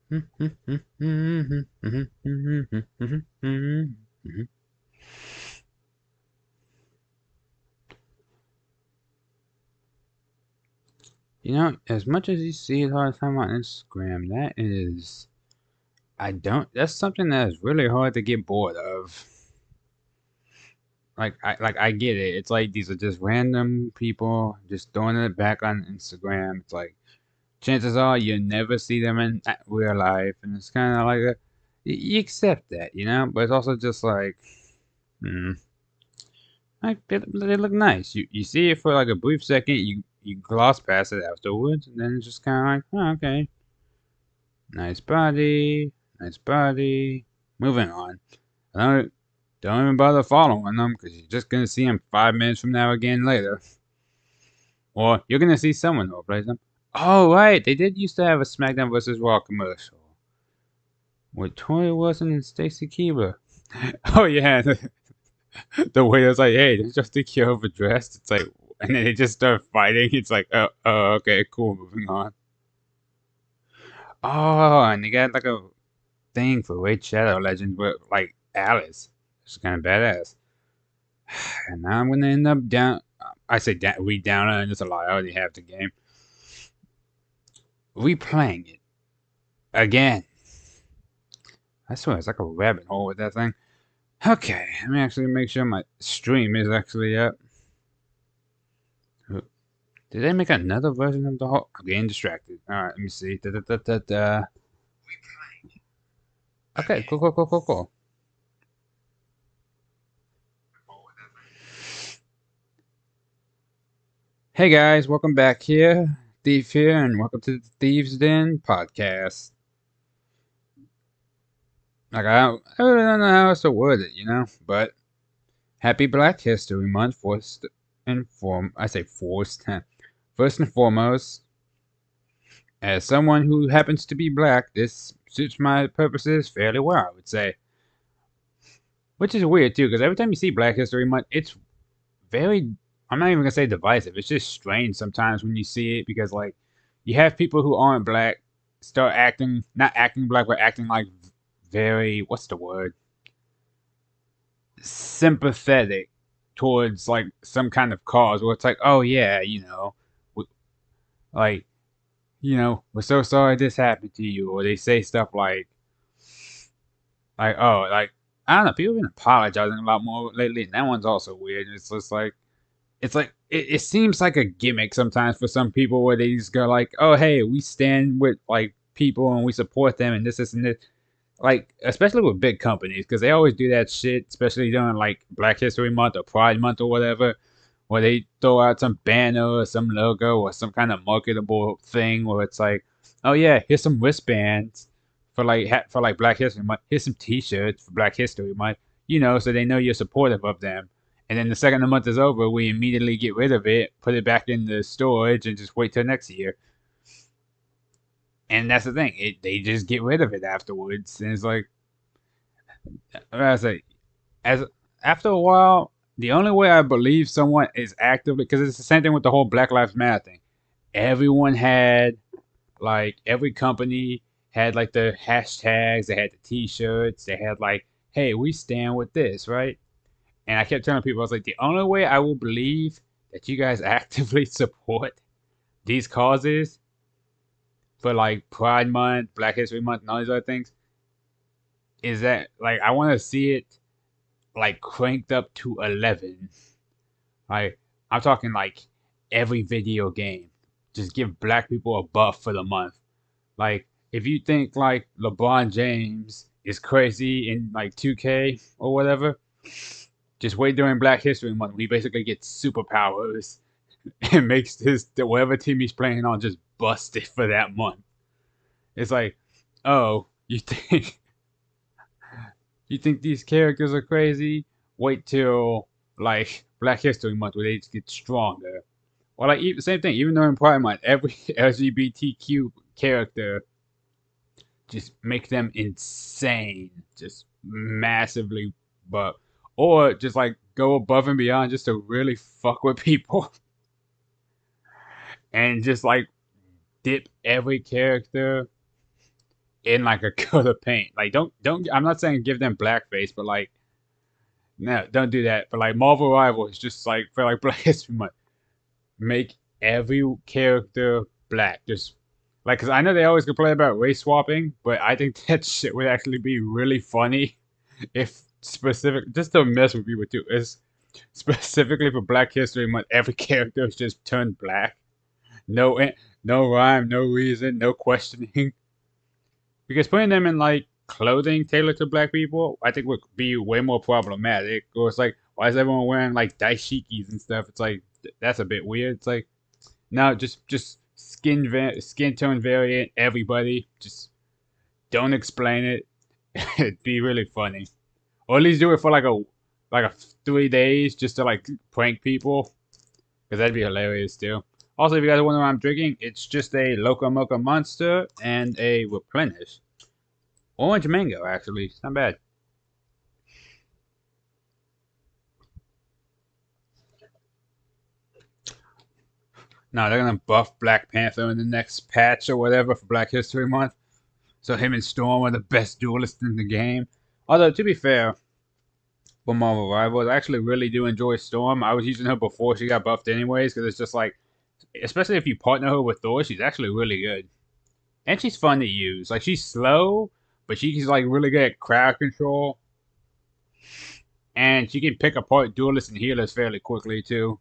You know, as much as you see it all the time on Instagram, that's something that is really hard to get bored of. I get it. It's like these are just random people just throwing it back on Instagram. It's like chances are you never see them in real life, and it's kind of like you accept that, you know. But it's also just like, hmm, like they look nice. You see it for like a brief second, you gloss past it afterwards, and then it's just kind of like, oh, okay, nice body, nice body. Moving on. I don't even bother following them because you're just gonna see them 5 minutes from now again later, or you're gonna see someone who plays them. Oh right, they did used to have a SmackDown versus Raw commercial with Tori Wilson and Stacy Keibler. Oh yeah, the way it was like, hey, they just think you're overdressed. It's like, and then they just start fighting. It's like, okay, cool, moving on. Oh, and they got like a thing for Raid Shadow Legends with like Alice. It's kind of badass. And now I'm gonna end up down. I say we down, and it's a lie. I already have the game. Replaying it again. I swear it's like a rabbit hole with that thing. Okay, let me actually make sure my stream is actually up. Did they make another version of the whole? I'm getting distracted. Alright, let me see. Da, da, da, da, da. Okay, cool. Hey guys, welcome back here. Thief here, and welcome to the Thieves Den Podcast. Like, I really don't know how else to word it, you know? But, happy Black History Month, first and foremost. As someone who happens to be black, this suits my purposes fairly well, I would say. Which is weird too, because every time you see Black History Month, it's very, I'm not even gonna say divisive. It's just strange sometimes when you see it because like you have people who aren't black start acting, not acting black, but acting like very, what's the word? Sympathetic towards like some kind of cause where it's like, oh yeah, like, we're so sorry this happened to you, or they say stuff oh, like I don't know, people have been apologizing a lot more lately, and that one's also weird. It's just like it seems like a gimmick sometimes for some people where they just go like, oh hey, we stand with like people and we support them and this and this. Like especially with big companies because they always do that shit, especially during like Black History Month or Pride Month or whatever, where they throw out some banner or some logo or some kind of marketable thing where it's like, oh yeah, here's some wristbands for like Black History Month. Here's some T-shirts for Black History Month. So they know you're supportive of them. And then the second the month is over, we immediately get rid of it, put it back in the storage, and just wait till next year. And that's the thing; they just get rid of it afterwards. And it's like, I say, as after a while, the only way I believe someone is actively, because it's the same thing with the whole Black Lives Matter thing. Everyone had like every company had like the hashtags, they had the T-shirts, they had like, "Hey, we stand with this," right? And I kept telling people, I was like, the only way I will believe that you guys actively support these causes for like Pride Month, Black History Month, and all these other things is that like I want to see it like cranked up to 11. Like I'm talking like every video game. Just give black people a buff for the month. Like if you think like LeBron James is crazy in like 2K or whatever, just wait during Black History Month when he basically gets superpowers and makes his whatever team he's playing on just busted for that month. It's like, oh, you think these characters are crazy? Wait till like Black History Month where they just get stronger. Or like same thing, even during Pride Month, every LGBTQ character just make them insane, just massively, but or just like go above and beyond just to really fuck with people and just like dip every character in like a coat of paint. Like don't I'm not saying give them blackface, but like no, don't do that. But like Marvel Rivals, just like for like Black History Month, make every character black. Just like, cause I know they always complain about race swapping, but I think that shit would actually be really funny if specific, just to mess with people too. Is specifically for Black History Month, every character is just turned black. No, no rhyme, no reason, no questioning. Because putting them in like clothing tailored to black people, I think would be way more problematic. Or it's like, why is everyone wearing like dashikis and stuff? It's like that's a bit weird. It's like no, just skin tone variant. Everybody just don't explain it. It'd be really funny. Or at least do it for like a 3 days just to like prank people, because that'd be hilarious too. Also, if you guys wonder what I'm drinking, it's just a Loco Mocha Monster and a Replenish. Orange mango, actually. It's not bad. No, they're gonna buff Black Panther in the next patch or whatever for Black History Month. So him and Storm are the best duelists in the game. Although, to be fair, for Marvel Rivals, I actually really do enjoy Storm. I was using her before she got buffed anyways, because it's just like, especially if you partner her with Thor, she's actually really good. And she's fun to use. Like, she's slow, but she's like really good at crowd control. And she can pick apart duelists and healers fairly quickly too.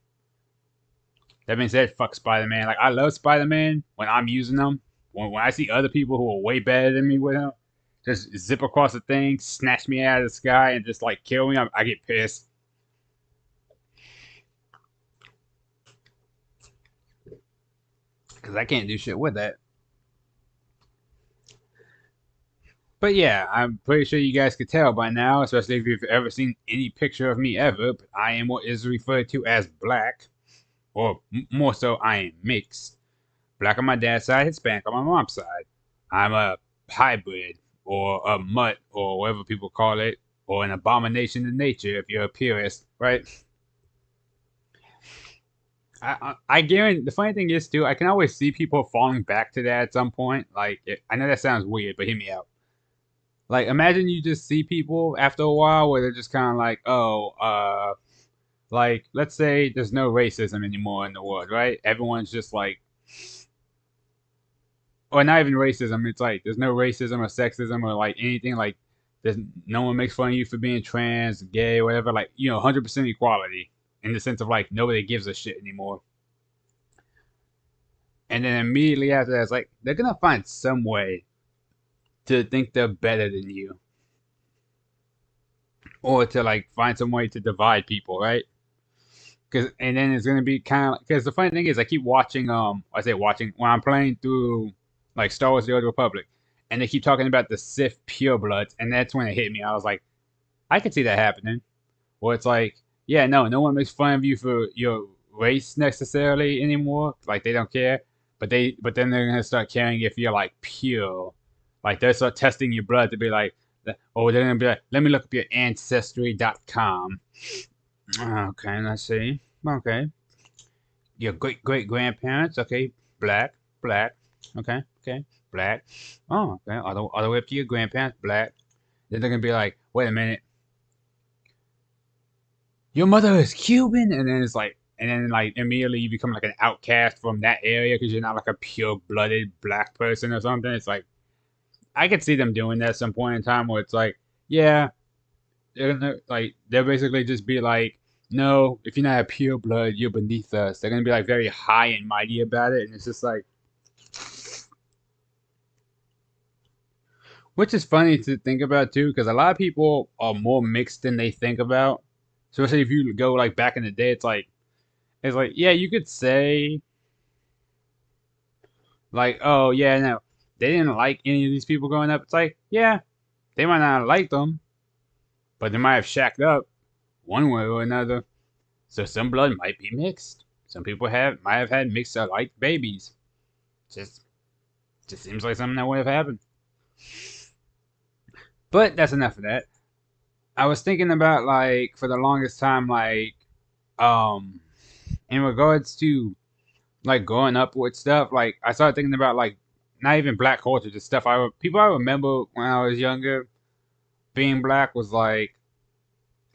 That being said, fuck Spider-Man. Like, I love Spider-Man when I'm using them. When I see other people who are way better than me with him, just zip across the thing, snatch me out of the sky, and just like kill me, I get pissed. Because I can't do shit with that. But yeah, I'm pretty sure you guys could tell by now, especially if you've ever seen any picture of me ever, but I am what is referred to as black, or more so, I am mixed. Black on my dad's side, Hispanic on my mom's side. I'm a hybrid, or a mutt, or whatever people call it, or an abomination to nature if you're a purist, right? I guarantee the funny thing is too, I can always see people falling back to that at some point. Like, I know that sounds weird, but hear me out. Like, imagine you just see people after a while where they're just kind of like, oh, like, let's say there's no racism anymore in the world, right? Everyone's just like, or not even racism. It's like there's no racism or sexism or like anything. Like, there's no one makes fun of you for being trans, gay, whatever. Like, 100% equality in the sense of like nobody gives a shit anymore. And then immediately after that, it's like they're gonna find some way to think they're better than you, or to like find some way to divide people, right? Because and then it's gonna be kind of because the funny thing is I keep watching I say watching when I'm playing through like Star Wars: The Old Republic, and they keep talking about the Sith purebloods, and that's when it hit me. I was like, I could see that happening. Where it's like, yeah, no one makes fun of you for your race necessarily anymore. Like they don't care, but then they're gonna start caring if you're like pure. Like they start testing your blood to be like, oh, they're gonna be like, let me look up your ancestry.com. Okay, let's see. Okay, your great grandparents. Okay, black. Okay, black. Oh, okay, all the way up to your grandparents, black. Then they're gonna be like, wait a minute, your mother is Cuban, and then it's like, and then like immediately you become like an outcast from that area because you're not like a pure-blooded black person or something. It's like I could see them doing that at some point in time where it's like, yeah, they're gonna like they'll basically just be like, no, if you're not a pure blood, you're beneath us. They're gonna be like very high and mighty about it, and it's just like, which is funny to think about too, because a lot of people are more mixed than they think about. Especially if you go like back in the day, it's like yeah, you could say like, oh yeah, no, they didn't like any of these people growing up. It's like yeah, they might not have liked them, but they might have shacked up one way or another. So some blood might be mixed. Some people might have had mixed like babies. Just just seems like something that would have happened. But that's enough of that. I was thinking about like for the longest time, like um in regards to like growing up with stuff, like I started thinking about like not even black culture, just stuff people I remember when I was younger being black was like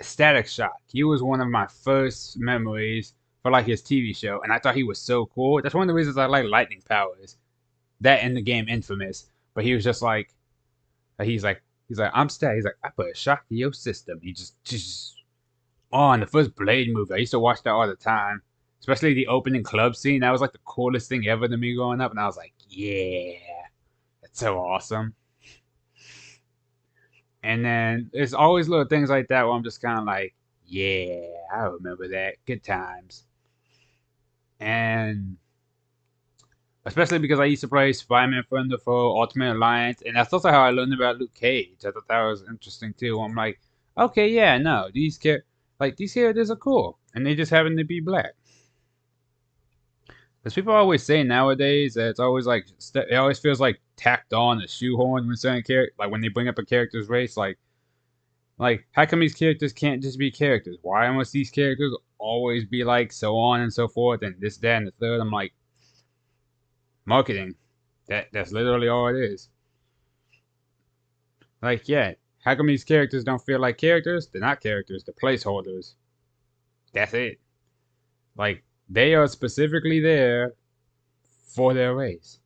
Static Shock. He was one of my first memories for like his TV show, and I thought he was so cool. That's one of the reasons I like lightning powers. That in the game Infamous, but he was just like he's like I'm Static. He's like I put a shock to your system. He just on the first Blade movie. I used to watch that all the time, especially the opening club scene. That was like the coolest thing ever to me growing up, and I was like, yeah, that's so awesome. And then there's always little things like that where I'm just kind of like, yeah, I remember that. Good times. And especially because I used to play Spider-Man Thunder for Ultimate Alliance, and that's also how I learned about Luke Cage. I thought that was interesting too. I'm like, okay, yeah, no, these characters are cool, and they just happen to be black. Because people always say nowadays that it's always like it always feels like tacked on a shoehorn when certain character, like when they bring up a character's race, like how come these characters can't just be characters? Why must these characters always be like so on and so forth and this, that, and the third? I'm like, marketing. That's literally all it is. Like, yeah, how come these characters don't feel like characters? They're not characters. They're placeholders. That's it. Like they are specifically there for their race.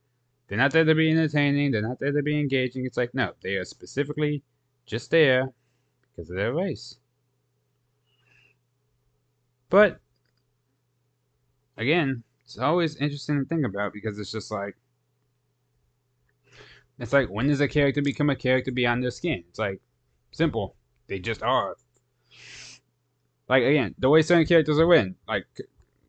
They're not there to be entertaining. They're not there to be engaging. It's like, no, they are specifically just there because of their race. But again, it's always interesting to think about because it's like when does a character become a character beyond their skin? It's like simple. They just are. Like again, the way certain characters are written. Like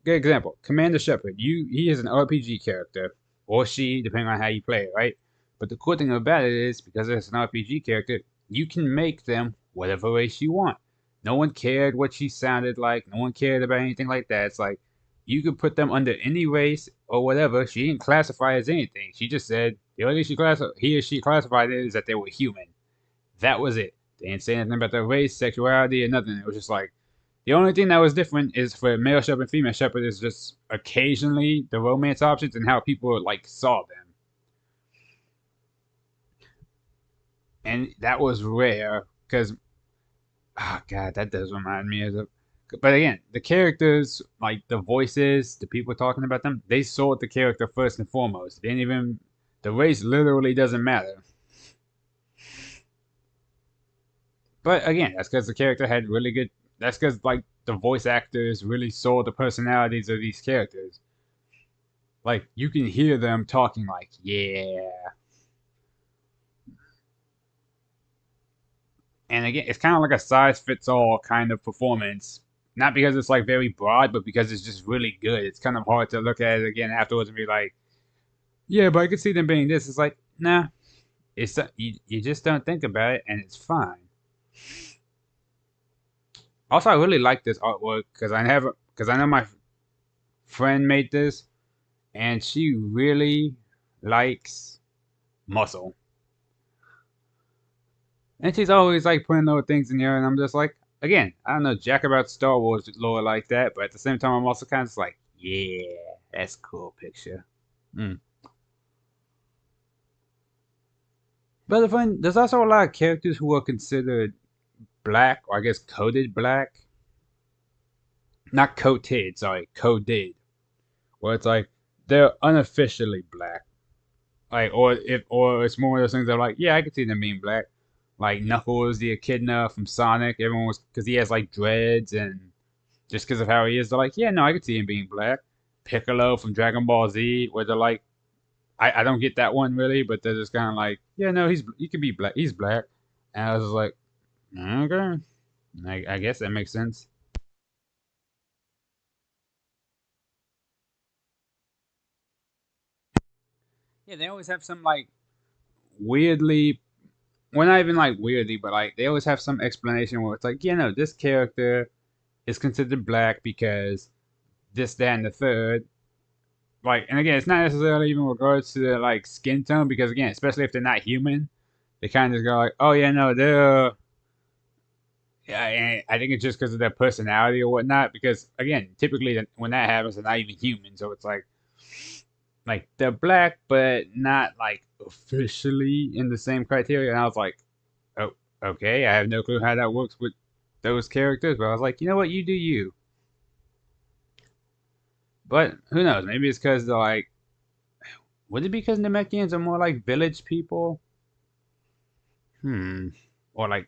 good example, Commander Shepard. He is an RPG character, or she, depending on how you play it, right? But the cool thing about it is because it's an RPG character, you can make them whatever race you want. No one cared what she sounded like. No one cared about anything like that. It's like you could put them under any race or whatever. She didn't classify as anything. She just said the only he or she classified it is that they were human. That was it. They didn't say anything about their race, sexuality, or nothing. It was just like the only thing that was different is for male shepherd and female shepherd is just occasionally the romance options and how people like saw them. And that was rare because oh god, that does remind me of the but again, the characters, like the voices, the people talking about them, they sold the character first and foremost. They didn't even the race literally doesn't matter. But again, that's because the character had really good. That's because like the voice actors really sold the personalities of these characters. Like you can hear them talking like, yeah. And again, it's kind of like a size fits all kind of performance. Not because it's like very broad, but because it's just really good. It's kind of hard to look at it again afterwards and be like, yeah, but I could see them being this. It's like, nah, you just don't think about it, and it's fine. Also, I really like this artwork because I know my friend made this, and she really likes muscle. And she's always like putting little things in there, and I'm just like, again, I don't know jack about Star Wars lore like that, but at the same time, I'm also kind of just like, yeah, that's a cool picture. Mm. But there's also a lot of characters who are considered black, or I guess coded black. Not coated, sorry, coded. Where it's like they're unofficially black. Like, or it's more of those things that are like, yeah, I can see them being black. Like Knuckles, the Echidna from Sonic, everyone was because he has like dreads and just because of how he is, they're like, yeah, no, I could see him being black. Piccolo from Dragon Ball Z, where they're like, I don't get that one really, but they're just kind of like, yeah, no, he could be black, he's black, and I was just like, okay, I guess that makes sense. Yeah, they always have some like weirdly, well, not even like weirdly, but like they always have some explanation where it's like, yeah, no, this character is considered black because this, that, and the third. Like, and again, it's not necessarily even regards to their like skin tone because again, especially if they're not human, they kind of just go like, oh yeah, no, they're. Yeah, and I think it's just because of their personality or whatnot. Because again, typically when that happens, they're not even human, so it's like like they're black, but not like officially in the same criteria. And I was like, oh, okay, I have no clue how that works with those characters, but I was like, you know what, you do you. But who knows? Maybe it's because they're like, would it be because Namekians are more like village people? Hmm. Or like,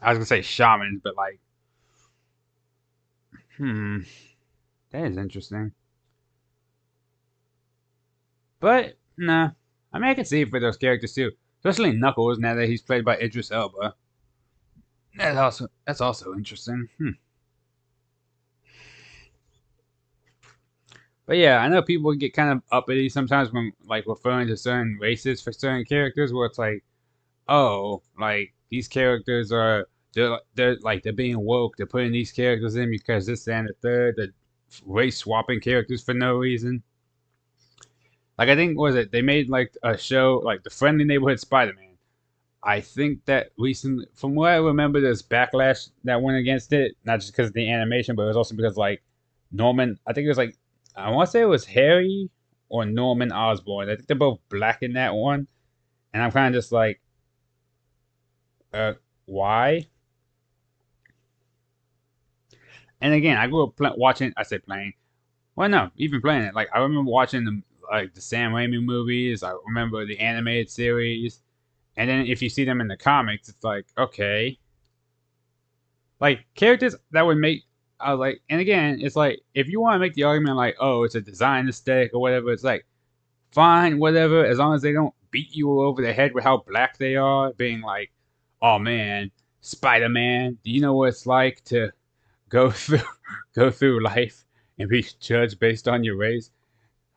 I was gonna say shamans, but like, hmm, that is interesting. But nah, I mean, I can see it for those characters too, especially Knuckles. Now that he's played by Idris Elba, that's also interesting. But yeah, I know people get kind of uppity sometimes when like referring to certain races for certain characters, where it's like, oh, like these characters are they're being woke. They're putting these characters in because this and the third. The race swapping characters for no reason. Like I think what was it they made like a show like the Friendly Neighborhood Spider-Man. I think that recently, from what I remember, there's backlash that went against it, not just because of the animation, but it was also because like Norman. I think it was like I want to say it was Harry or Norman Osborn. I think they're both black in that one, and I'm kind of just like, why? And again, I grew up watching. I say playing. Well, no, even playing it. Like I remember watching the Sam Raimi movies. I remember the animated series, and then if you see them in the comics, it's like okay, like characters that would make. I was like, and again, it's like if you want to make the argument like, oh, it's a design aesthetic or whatever, it's like fine, whatever, as long as they don't beat you over the head with how black they are, being like, oh man, Spider Man, do you know what it's like to go through go through life and be judged based on your race?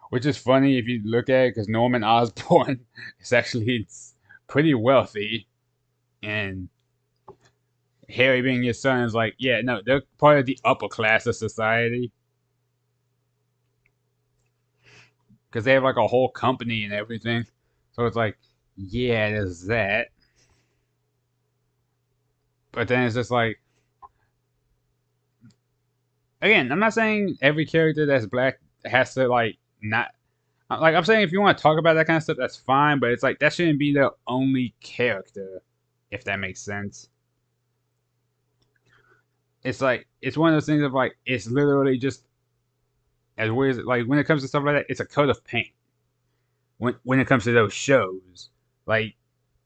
Which is funny if you look at it, because Norman Osborn is actually pretty wealthy, and Harry being his son is like, yeah, no, they're part of the upper class of society because they have like a whole company and everything. So it's like, yeah, there's that. But then it's just like, again, I'm not saying every character that's black has to like not. Like I'm saying, if you want to talk about that kind of stuff, that's fine. But it's like that shouldn't be the only character, if that makes sense. It's like it's one of those things of like it's literally just as weird as like when it comes to stuff like that, it's a coat of paint. When it comes to those shows, like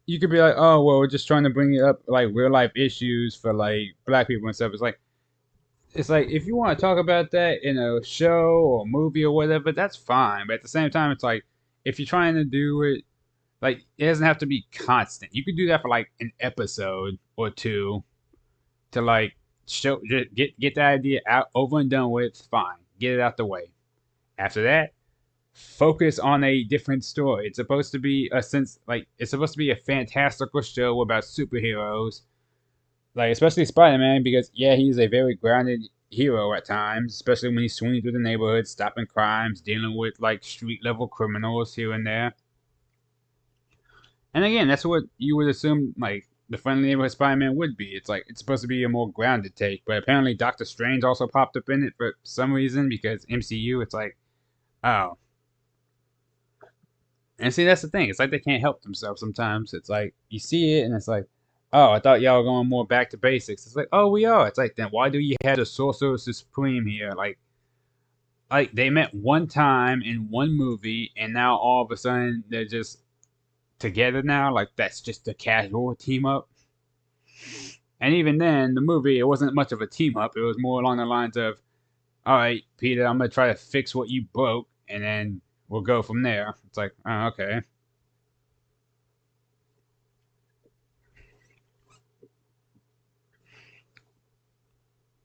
you could be like, oh well, we're just trying to bring up like real life issues for like black people and stuff. It's like if you want to talk about that in a show or movie or whatever, that's fine. But at the same time, it's like if you're trying to do it, like it doesn't have to be constant. You could do that for like an episode or two to like show get the idea out over and done with. Fine, get it out the way. After that, focus on a different story. It's supposed to be a sense like it's supposed to be a fantastical show about superheroes, like especially Spider-Man, because yeah, he's a very grounded hero at times, especially when he's swinging through the neighborhood, stopping crimes, dealing with like street level criminals here and there. And again, that's what you would assume like the friendly neighborhood Spider-Man would be. It's like it's supposed to be a more grounded take, but apparently Doctor Strange also popped up in it for some reason because MCU. It's like oh, and see, that's the thing. It's like they can't help themselves sometimes. It's like you see it, and it's like, oh, I thought y'all were going more back to basics. It's like, oh, we are. It's like, then why do you have the Sorcerer Supreme here? Like they met one time in one movie, and now all of a sudden they're just together now. Like that's just a casual team up. And even then, the movie it wasn't much of a team up. It was more along the lines of, all right, Peter, I'm gonna try to fix what you broke, and then we'll go from there. It's like, oh, okay.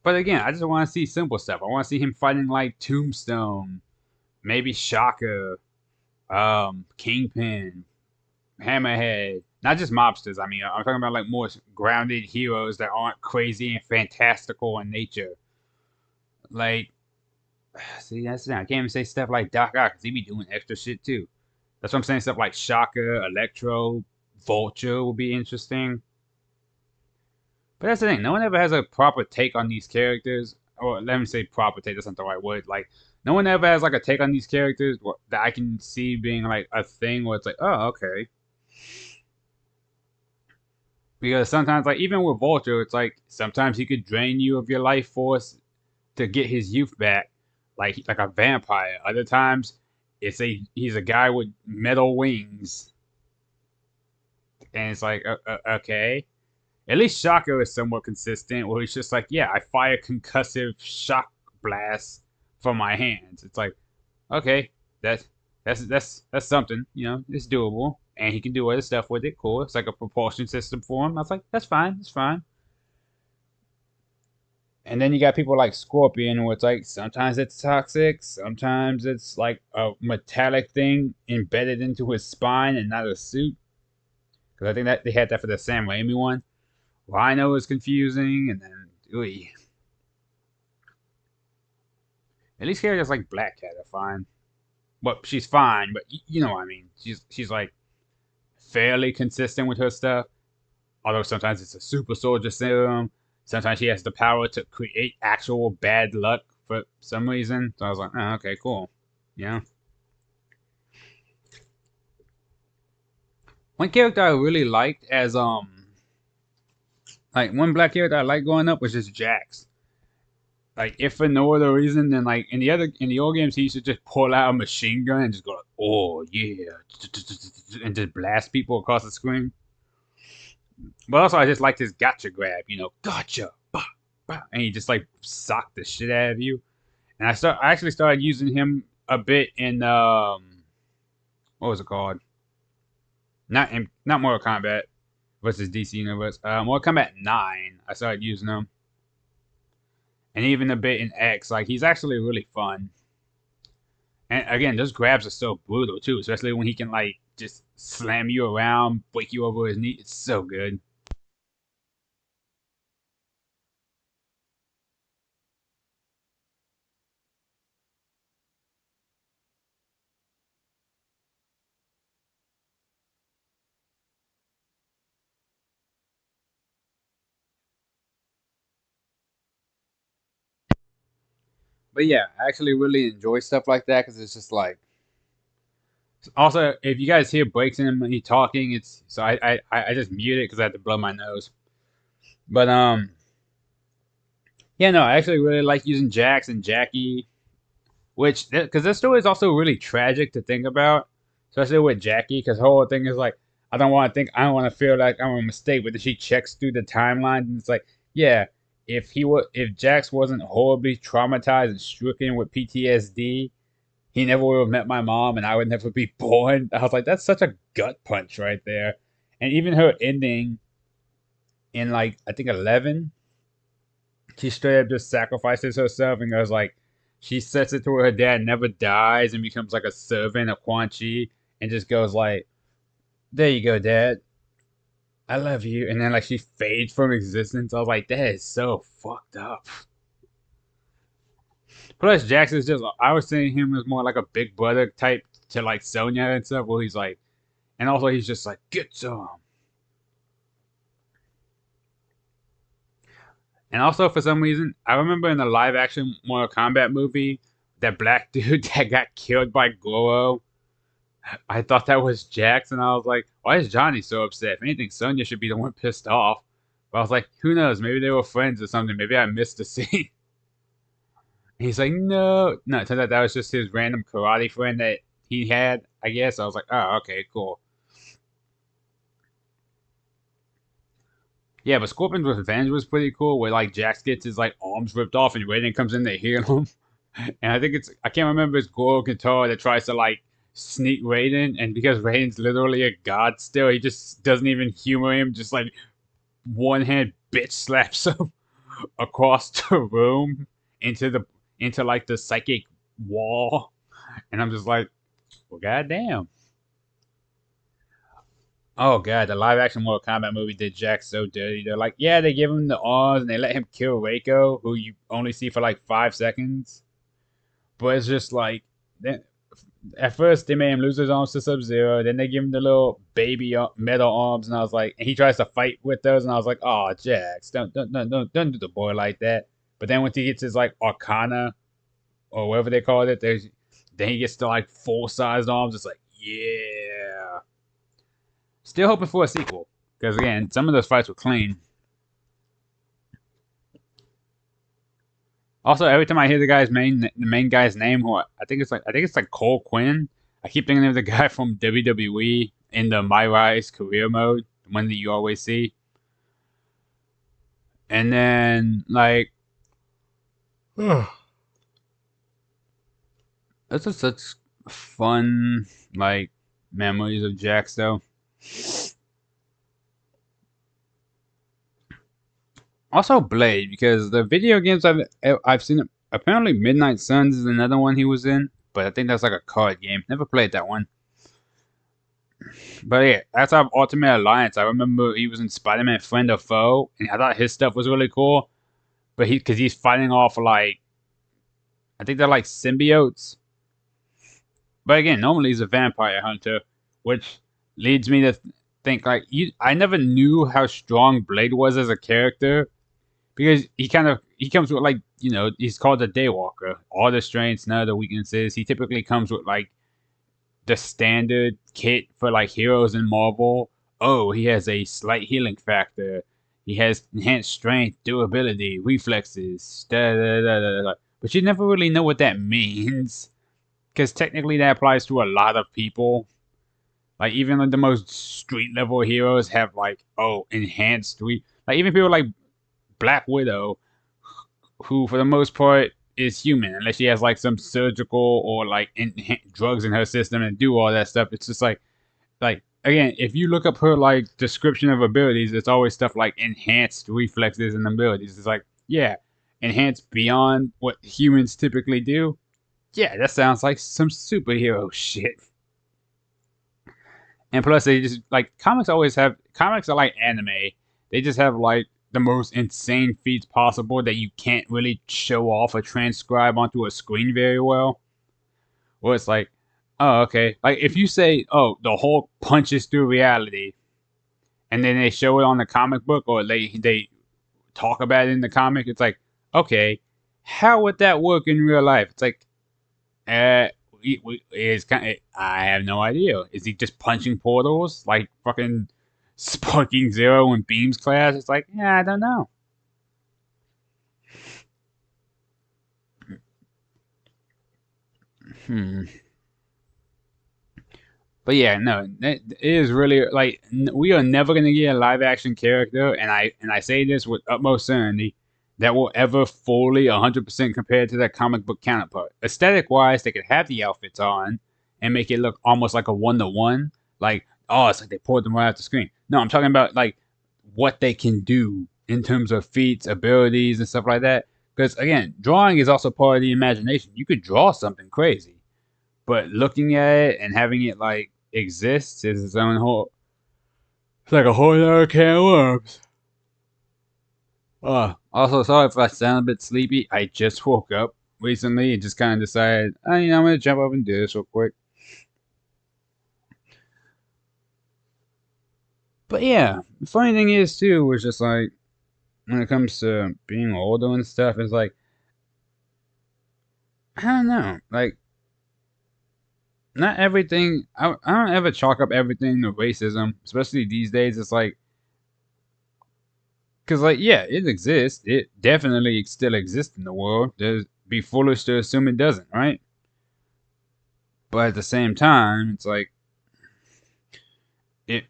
But again, I just want to see simple stuff. I want to see him fighting like Tombstone, maybe Shocker, Kingpin, Hammerhead. Not just mobsters. I mean, I'm talking about like more grounded heroes that aren't crazy and fantastical in nature. Like, see, that's I can't even say stuff like Doc Ock because he be doing extra shit too. That's what I'm saying. Stuff like Shocker, Electro, Vulture will be interesting. But that's the thing. No one ever has a proper take on these characters. Or let me say proper take. That's not the right word. Like No one ever has like a take on these characters that I can see being like a thing where it's like, oh, okay. Because sometimes, like even with Vulture, it's like sometimes he could drain you of your life force to get his youth back, like a vampire. Other times, he's a guy with metal wings, and it's like, okay. At least Shaka is somewhat consistent, where he's just like, yeah, I fire concussive shock blasts from my hands. It's like, okay, that's that's something, it's doable, and he can do other stuff with it. Cool. It's like a propulsion system for him. I was like, that's fine, that's fine. And then you got people like Scorpion, where it's like sometimes it's toxic, sometimes it's like a metallic thing embedded into his spine and not a suit. Because I think that they had that for the Sam Raimi one. Rhino was confusing, and then ooh, at least characters like Black Cat are fine. Well, she's fine, but you know what I mean. She's like fairly consistent with her stuff. Although sometimes it's a super soldier serum. Sometimes she has the power to create actual bad luck for some reason. So I was like, oh, okay, cool. Yeah. One character I really liked as like one black character I liked growing up was just Jax. Like if for no other reason than like in the old games he used to just pull out a machine gun and just go like, oh yeah, and just blast people across the screen. But also I just liked his gotcha grab, gotcha, bah, bah, and he just like socked the shit out of you. And I actually started using him a bit in what was it called? Not Mortal Kombat versus DC Universe. Mortal Kombat 9. I started using him, and even a bit in X. Like he's actually really fun. And again, those grabs are so brutal too, especially when he can like just slam you around, break you over his knee. It's so good. But yeah, I actually really enjoy stuff like that because it's just like. Also, if you guys hear breaks in him when he's talking, it's so I just mute it because I have to blow my nose. But yeah, no, I actually really like using Jax and Jackie, which because this story is also really tragic to think about, especially with Jackie, because her whole thing is like, I don't want to feel like I'm a mistake, but then she checks through the timeline and it's like, yeah, if Jax wasn't horribly traumatized and stricken with PTSD, he never would have met my mom and I would never be born. I was like, that's such a gut punch right there. And even her ending in like I think 11, she straight up just sacrifices herself and goes like, she sets it to where her dad never dies and becomes like a servant of Quan Chi and just goes like, there you go, dad. I love you. And then like she fades from existence. I was like, that is so fucked up. Plus, Jackson's just, I was seeing him as more like a big brother type to like Sonya and stuff, where he's like, and also he's just like, get some. And also, for some reason, I remember in the live action Mortal Kombat movie, that black dude that got killed by Goro. I thought that was Jax, and I was like, why is Johnny so upset? If anything, Sonya should be the one pissed off. But I was like, who knows? Maybe they were friends or something. Maybe I missed the scene. He's like, no. No, it turns out that was just his random karate friend that he had, I guess. I was like, oh, okay, cool. Yeah, but Scorpion's Revenge was pretty cool, where like Jax gets his like arms ripped off and Raiden comes in to heal him. And I think I can't remember his Goro guitar that tries to like sneak Raiden, and because Raiden's literally a god still, he just doesn't even humor him, just like one hand bitch slaps him across the room into the into like the psychic wall. And I'm just like, well, goddamn. Oh god, the live action Mortal Kombat movie did Jack so dirty. They're like, yeah, they give him the arms and they let him kill Reiko, who you only see for like 5 seconds. But it's just like, then at first they made him lose his arms to Sub Zero. Then they give him the little baby metal arms, and I was like, and he tries to fight with those, and I was like, oh, Jax, don't do the boy like that. But then once he gets his like Arcana or whatever they called it. Then he gets to like full sized arms. It's like, yeah. Still hoping for a sequel because again, some of those fights were clean. Also, every time I hear the main guy's name, who I think it's like Cole Quinn. I keep thinking of the guy from WWE in the My Rise career mode, the one that you always see. And then like, those are such fun like memories of Jax though. Also Blade, because the video games I've seen, apparently Midnight Suns is another one he was in, but I think that's like a card game. Never played that one. But yeah, outside of Ultimate Alliance, I remember he was in Spider-Man Friend or Foe, and I thought his stuff was really cool. But because he's fighting off like, I think they're like symbiotes. But again, normally he's a vampire hunter, which leads me to think like I never knew how strong Blade was as a character because he comes with like he's called a Daywalker. All the strengths, none of the weaknesses. He typically comes with like the standard kit for like heroes in Marvel. Oh, he has a slight healing factor. He has enhanced strength, durability, reflexes. Da, da, da, da, da. But you never really know what that means because technically that applies to a lot of people. Like even like the most street level heroes have like enhanced like even people like Black Widow, who for the most part is human, unless she has like some surgical or like drugs in her system and do all that stuff. It's just like again, if you look up her like description of abilities, it's always stuff like enhanced reflexes and abilities. It's like, yeah, enhanced beyond what humans typically do. Yeah, that sounds like some superhero shit. And plus, they just like comics are like anime. They just have like the most insane feats possible that you can't really show off or transcribe onto a screen very well. Or it's like, oh, okay. Like if you say, oh, the Hulk punches through reality, and then they show it on the comic book or they talk about it in the comic, it's like, okay, how would that work in real life? It's like, I have no idea. Is he just punching portals like fucking Sparking Zero in Beam's class? It's like, yeah, I don't know. But yeah, no, it is really like we are never gonna get a live action character, and I say this with utmost certainty that will ever fully 100% compare to their comic book counterpart. Aesthetic wise, they could have the outfits on and make it look almost like a 1-to-1. Like, oh, it's like they poured them right off the screen. No, I'm talking about like what they can do in terms of feats, abilities, and stuff like that. Because again, drawing is also part of the imagination. You could draw something crazy, but looking at it and having it like exist is its own whole. It's like a whole other can of worms. Also, sorry if I sound a bit sleepy. I just woke up recently and just kind of decided, I'm gonna jump up and do this real quick. But yeah, the funny thing is too, was just like when it comes to being older and stuff, it's like I don't know, like not everything. I don't ever chalk up everything to racism, especially these days. It's like because like yeah, it exists. It definitely still exists in the world. There's be foolish to assume it doesn't, right? But at the same time, it's like it.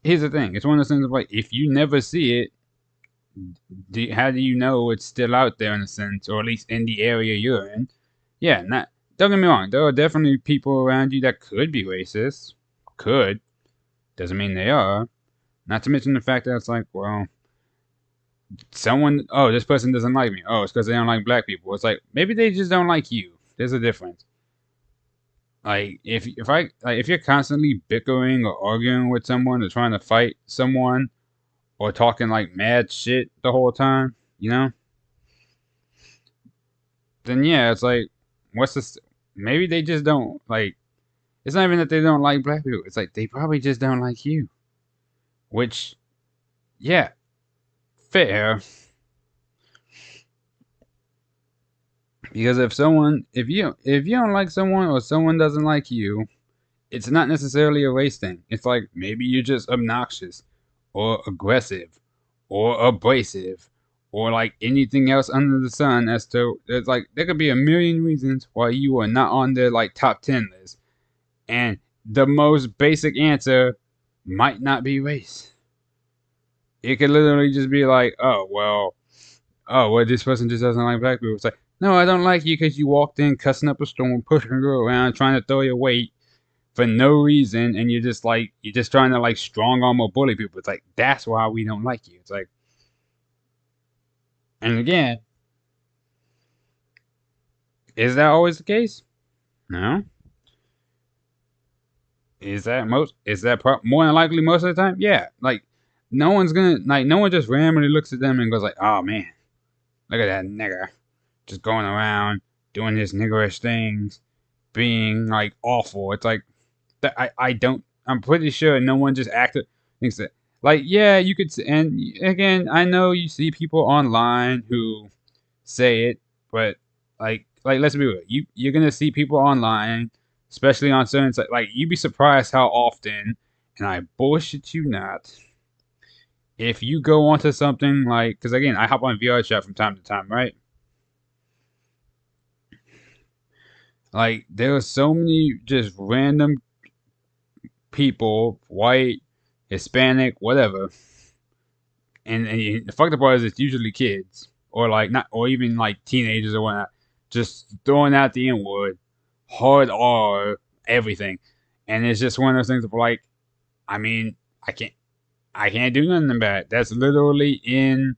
Here's the thing. It's one of those things of like if you never see it, how do you know it's still out there in a sense, or at least in the area you're in? Yeah, not. Don't get me wrong. There are definitely people around you that could be racist. Could doesn't mean they are. Not to mention the fact that it's like, well, this person doesn't like me. Oh, it's because they don't like black people. It's like maybe they just don't like you. There's a difference. Like if you're constantly bickering or arguing with someone or trying to fight someone or talking like mad shit the whole time, then yeah, it's like what's this? Maybe they just don't like. It's not even that they don't like black people. It's like they probably just don't like you. Which, yeah, fair. Because if you don't like someone or someone doesn't like you, it's not necessarily a race thing. It's like maybe you're just obnoxious or aggressive or abrasive or like anything else under the sun. As to there's like there could be a million reasons why you are not on their like top 10 list, and the most basic answer might not be race. It could literally just be like, oh well, this person just doesn't like black people. It's like, no, I don't like you because you walked in cussing up a storm, pushing a girl around, trying to throw your weight for no reason, and you're just trying to like strong arm or bully people. It's like that's why we don't like you. It's like, and again, is that always the case? No. Is that more than likely most of the time? Yeah. Like no one just randomly looks at them and goes like, oh man, look at that nigger just going around doing his niggerish things, being like awful. It's like that I don't. I'm pretty sure no one just acted thinks that. Like yeah, you could. And again, I know you see people online who say it, but like let's be real. You're gonna see people online, especially on certain sites. Like you'd be surprised how often, and I bullshit you not. If you go onto something like, because again, I hop on VR chat from time to time, right? Like there are so many just random people, white, Hispanic, whatever, and the fucked up part is it's usually kids or like not or even like teenagers or whatnot, just throwing out the N word, hard R, everything, and it's just one of those things of like, I mean, I can't do nothing about it. That's literally in.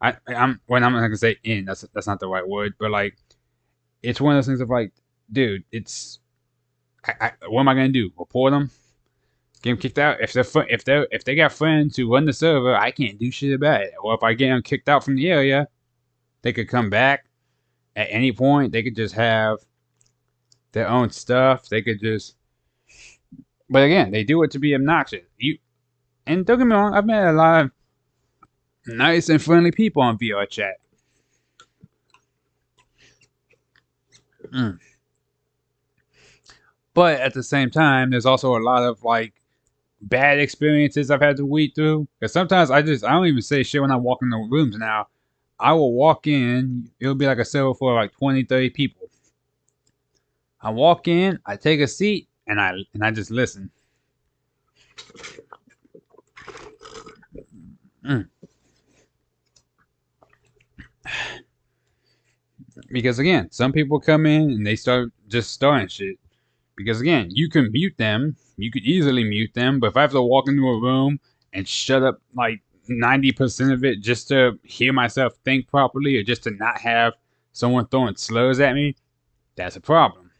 I'm not gonna say in. That's not the right word, but like, it's one of those things of like, dude, it's. What am I gonna do? Report them? Get them kicked out? If they got friends who run the server, I can't do shit about it. Or if I get them kicked out from the area, they could come back at any point. They could just have their own stuff. They could just. But again, they do it to be obnoxious. And don't get me wrong, I've met a lot of nice and friendly people on VR chat. Mm. But at the same time, there's also a lot of like bad experiences I've had to weed through. Because sometimes I don't even say shit when I walk in the rooms now. I will walk in, it'll be like a server for like 20, 30 people. I walk in, I take a seat, and I just listen. Mm. Because again, some people come in and they start just starting shit. Because again, you can mute them. You could easily mute them. But if I have to walk into a room and shut up like 90% of it just to hear myself think properly or just to not have someone throwing slurs at me, that's a problem.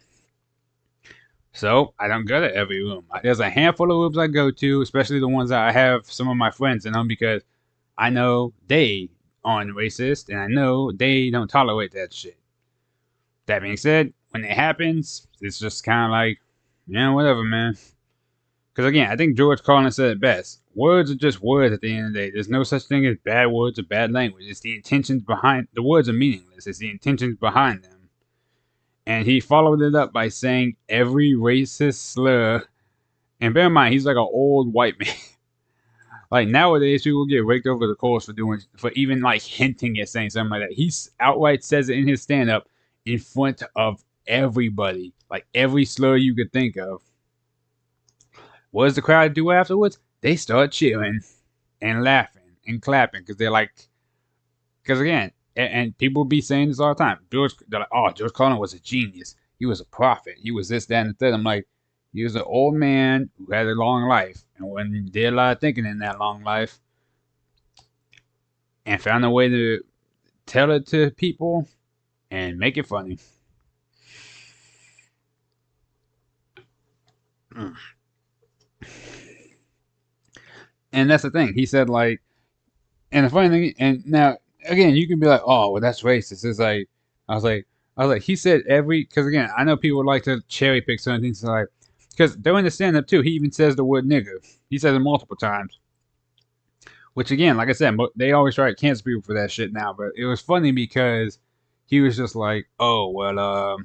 So I don't go to every room. There's a handful of rooms I go to, especially the ones that I have some of my friends in them, because I know they aren't racist and I know they don't tolerate that shit. That being said, when it happens, it's just kind of like, yeah, whatever, man. Because again, I think George Carlin said it best. Words are just words at the end of the day. There's no such thing as bad words or bad language. It's the intentions behind the words are meaningless. It's the intentions behind them. And he followed it up by saying every racist slur. And bear in mind, he's like an old white man. Like nowadays, people get raked over the coals for even like hinting at saying something like that. He outright says it in his stand up in front of everybody, like every slur you could think of. What does the crowd do afterwards? They start cheering and laughing and clapping because they're like, because again, and people be saying this all the time. They're like, oh, George Carlin was a genius. He was a prophet. He was this, that, and the third. I'm like, he was an old man who had a long life and did a lot of thinking in that long life and found a way to tell it to people and make it funny. And that's the thing. He said like, and the funny thing, and now again, you can be like, oh, well, that's racist. It's like, I was like, he said because again, I know people like to cherry pick certain things, like, because during the stand up too, he even says the word nigger. He says it multiple times. Which again, like I said, they always try to cancel people for that shit now. But it was funny because he was just like, oh well,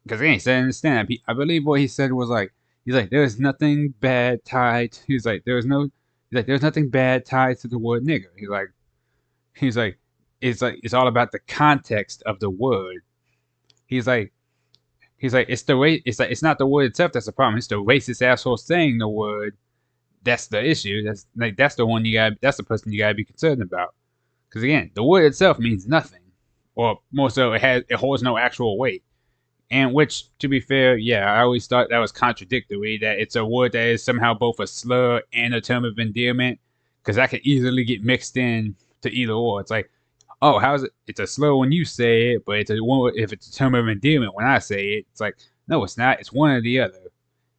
because he ain't said in the stand up. I believe what he said was like, he's like, there's nothing bad tied. He's like, there's nothing bad tied to the word nigger. He's like, it's all about the context of the word. He's like, it's the way, it's not the word itself that's the problem. It's the racist asshole saying the word. That's the issue. That's the one that's the person you gotta be concerned about. Because again, the word itself means nothing, or more so, it holds no actual weight. And which, to be fair, yeah, I always thought that was contradictory, that it's a word that is somehow both a slur and a term of endearment, because that could easily get mixed in to either or. It's like, oh, how's it? It's a slur when you say it, but it's a one if it's a term of endearment when I say it. It's like, no, it's not. It's one or the other.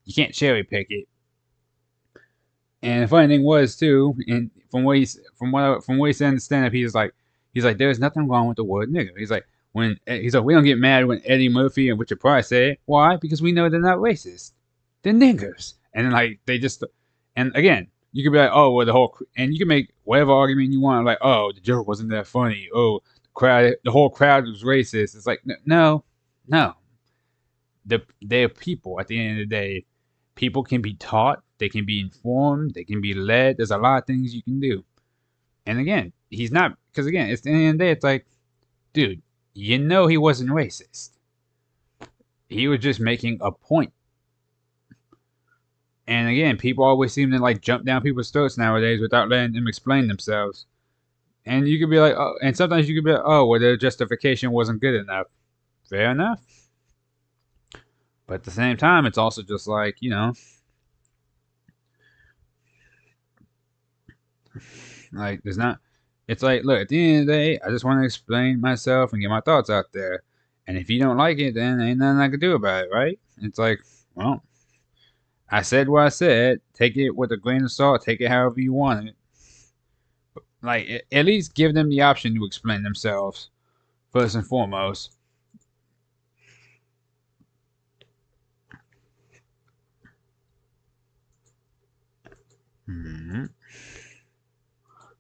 You can't cherry pick it. And the funny thing was too, and from what he said in the stand up, he's like, there's nothing wrong with the word nigger. He's like, we don't get mad when Eddie Murphy and Richard Pryor say it. Why? Because we know they're not racist. They're niggers. And then like they just, and again, you could be like, oh, well and you can make whatever argument you want, like, oh, the joke wasn't that funny. Oh, the whole crowd was racist. It's like, no. They're people at the end of the day. People can be taught, they can be informed, they can be led. There's a lot of things you can do. And again, he's not, because again, it's the end of the day, it's like, dude, he wasn't racist. He was just making a point. And again, people always seem to like jump down people's throats nowadays without letting them explain themselves. And you could be like, oh, and sometimes you could be like, oh, well, their justification wasn't good enough. Fair enough. But at the same time, it's also just like, like there's not. It's like, look, at the end of the day, I just want to explain myself and get my thoughts out there. And if you don't like it, then ain't nothing I can do about it, right? It's like, well, I said what I said. Take it with a grain of salt. Take it however you want it. Like, at least give them the option to explain themselves, first and foremost. Mm-hmm.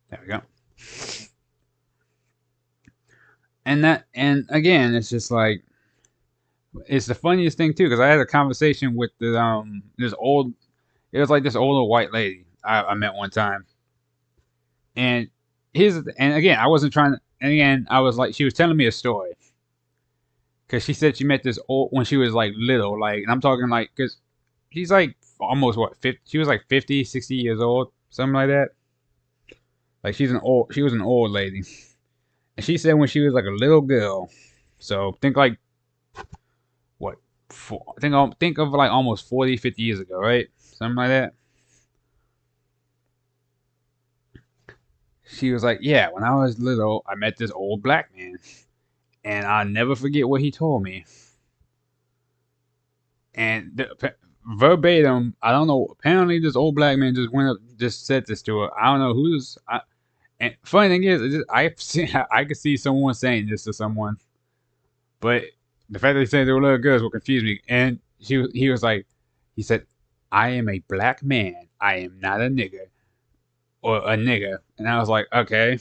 There we go. And again, it's just like, it's the funniest thing too, because I had a conversation with it was like this older white lady I met one time, and and again, I wasn't trying to, and again, I was like, she was telling me a story, because she said she met this old when she was like little, like, and I'm talking like, because she's like almost what 50, she was like 50, 60 years old, something like that. Like she was an old lady. And she said when she was like a little girl, so think like what, think of like almost 40, 50 years ago, right? Something like that. She was like, yeah, when I was little, I met this old black man, and I'll never forget what he told me. And verbatim, I don't know. Apparently, this old black man just said this to her. I don't know who's. And funny thing is, I could see someone saying this to someone, but the fact that he said they were little girls will confuse me. And he was like, he said, "I am a black man. I am not a nigger or a nigger." And I was like, okay.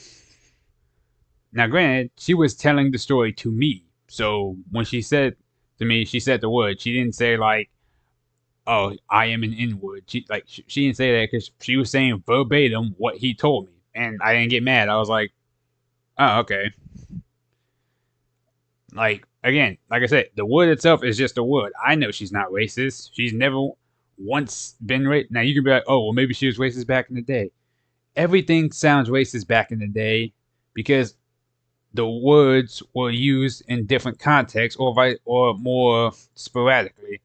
Now, granted, she was telling the story to me, so when she said to me, she said the word. She didn't say like, "Oh, I am an N-word." She didn't say that, because she was saying verbatim what he told me. And I didn't get mad. I was like, oh, okay. Like, again, like I said, the word itself is just a word. I know she's not racist. She's never once been racist. Now, you can be like, oh, well, maybe she was racist back in the day. Everything sounds racist back in the day because the words were used in different contexts or more sporadically.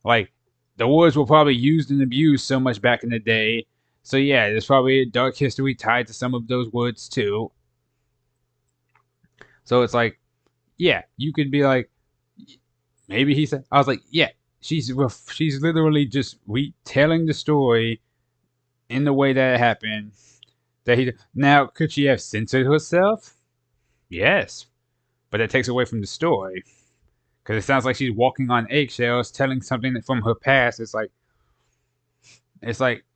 Like, the words were probably used and abused so much back in the day. So yeah, there's probably a dark history tied to some of those words too. So it's like, yeah, you could be like, maybe he said. I was like, yeah, she's literally just retelling the story in the way that it happened. Now, could she have censored herself? Yes, but that takes away from the story, because it sounds like she's walking on eggshells, telling something from her past. It's like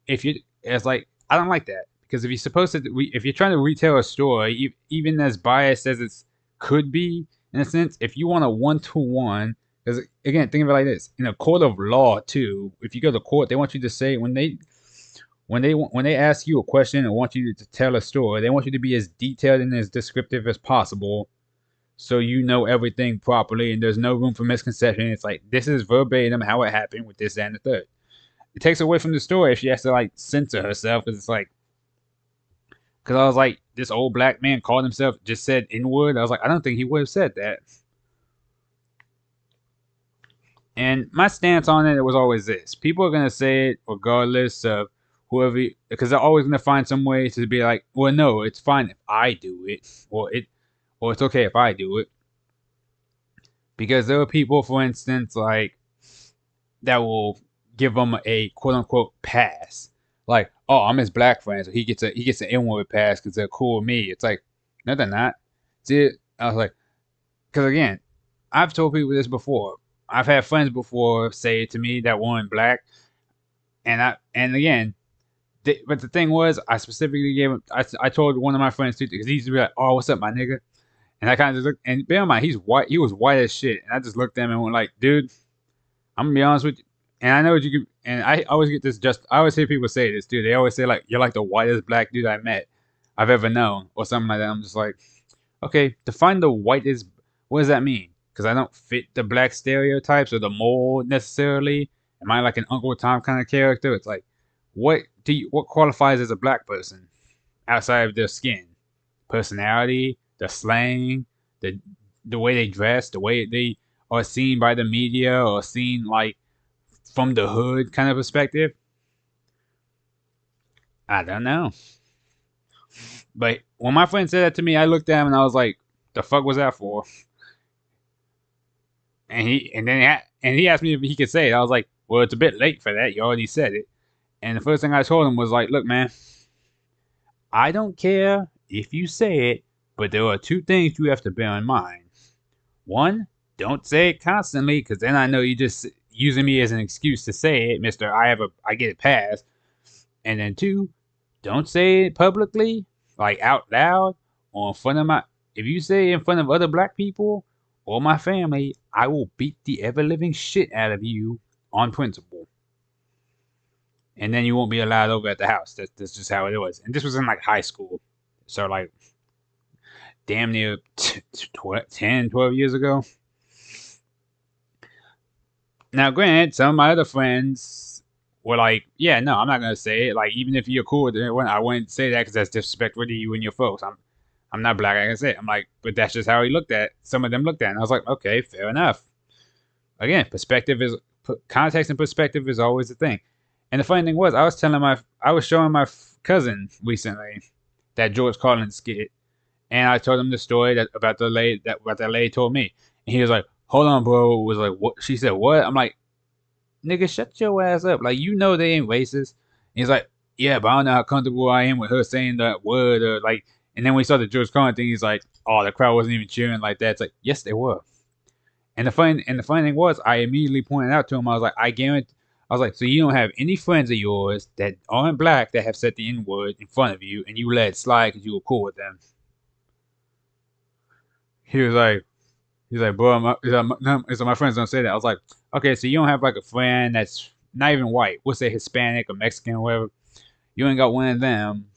if you. It's like, I don't like that, because if you're supposed to, if you're trying to retell a story, even as biased as it could be, in a sense, if you want a one-to-one, because again, think of it like this: in a court of law, too, if you go to court, they want you to say when they ask you a question and want you to tell a story, they want you to be as detailed and as descriptive as possible, so you know everything properly and there's no room for misconception. It's like this is verbatim how it happened with this, that, and the third. It takes away from the story if she has to like censor herself because it's like, because I was like, this old black man called himself, just said N-word. I was like, I don't think he would have said that. And my stance on it was always this: people are gonna say it regardless of whoever, because they're always gonna find some way to be like, well, no, it's fine if I do it, or it's okay if I do it, because there are people, for instance, like that will give them a quote unquote pass, like, oh, I'm his black friend, so he gets an N-word pass because they're cool with me. It's like, no, they're not. See, I was like, because again, I've told people this before. I've had friends before say it to me that weren't black, and again, but the thing was, I specifically gave him. I told one of my friends too, because he used to be like, "Oh, what's up, my nigga?" And I kind of just looked, and bear in mind, he's white. He was white as shit, and I just looked at him and went like, "Dude, I'm gonna be honest with you." And I know what you could, and I always get this. I always hear people say this, dude. They always say like, "You're like the whitest black dude I've ever known," or something like that. I'm just like, okay, define the whitest. What does that mean? Because I don't fit the black stereotypes or the mold necessarily. Am I like an Uncle Tom kind of character? It's like, what qualifies as a black person outside of their skin, personality, the slang, the way they dress, the way they are seen by the media or seen like from the hood kind of perspective? I don't know. But when my friend said that to me, I looked at him and I was like, "The fuck was that for?" And he asked me if he could say it. I was like, "Well, it's a bit late for that. You already said it." And the first thing I told him was like, "Look, man, I don't care if you say it, but there are two things you have to bear in mind. One, don't say it constantly, because then I know you're just using me as an excuse to say it, Mister. I get it passed. And then two, don't say it publicly, like out loud, or in front of my. If you say it in front of other black people or my family, I will beat the ever living shit out of you on principle. And then you won't be allowed over at the house. That's just how it was." And this was in like high school, so like damn near 10, 12 years ago. Now, granted, some of my other friends were like, "Yeah, no, I'm not gonna say it. Like, even if you're cool with it, I wouldn't say that because that's disrespectful to you and your folks. I'm not black, like I said." I'm like, but that's just how he looked at. Some of them looked at, it. And I was like, okay, fair enough. Again, context and perspective is always the thing. And the funny thing was, I was showing my cousin recently that George Carlin skit, and I told him the story about the lady told me, and he was like, "Hold on, bro." Was like, "What?" She said, "What?" I'm like, "Nigga, shut your ass up. Like, you know they ain't racist." And he's like, "Yeah, but I don't know how comfortable I am with her saying that word or like." And then when we saw the George Carlin thing, he's like, "Oh, the crowd wasn't even cheering like that." It's like, yes, they were. And the funny thing was, I immediately pointed out to him. I was like, I guarantee. I was like, so you don't have any friends of yours that aren't black that have said the N word in front of you, and you let it slide because you were cool with them. He was like, bro, my friends don't say that. I was like, okay, so you don't have like a friend that's not even white. We'll say Hispanic or Mexican or whatever. You ain't got one of them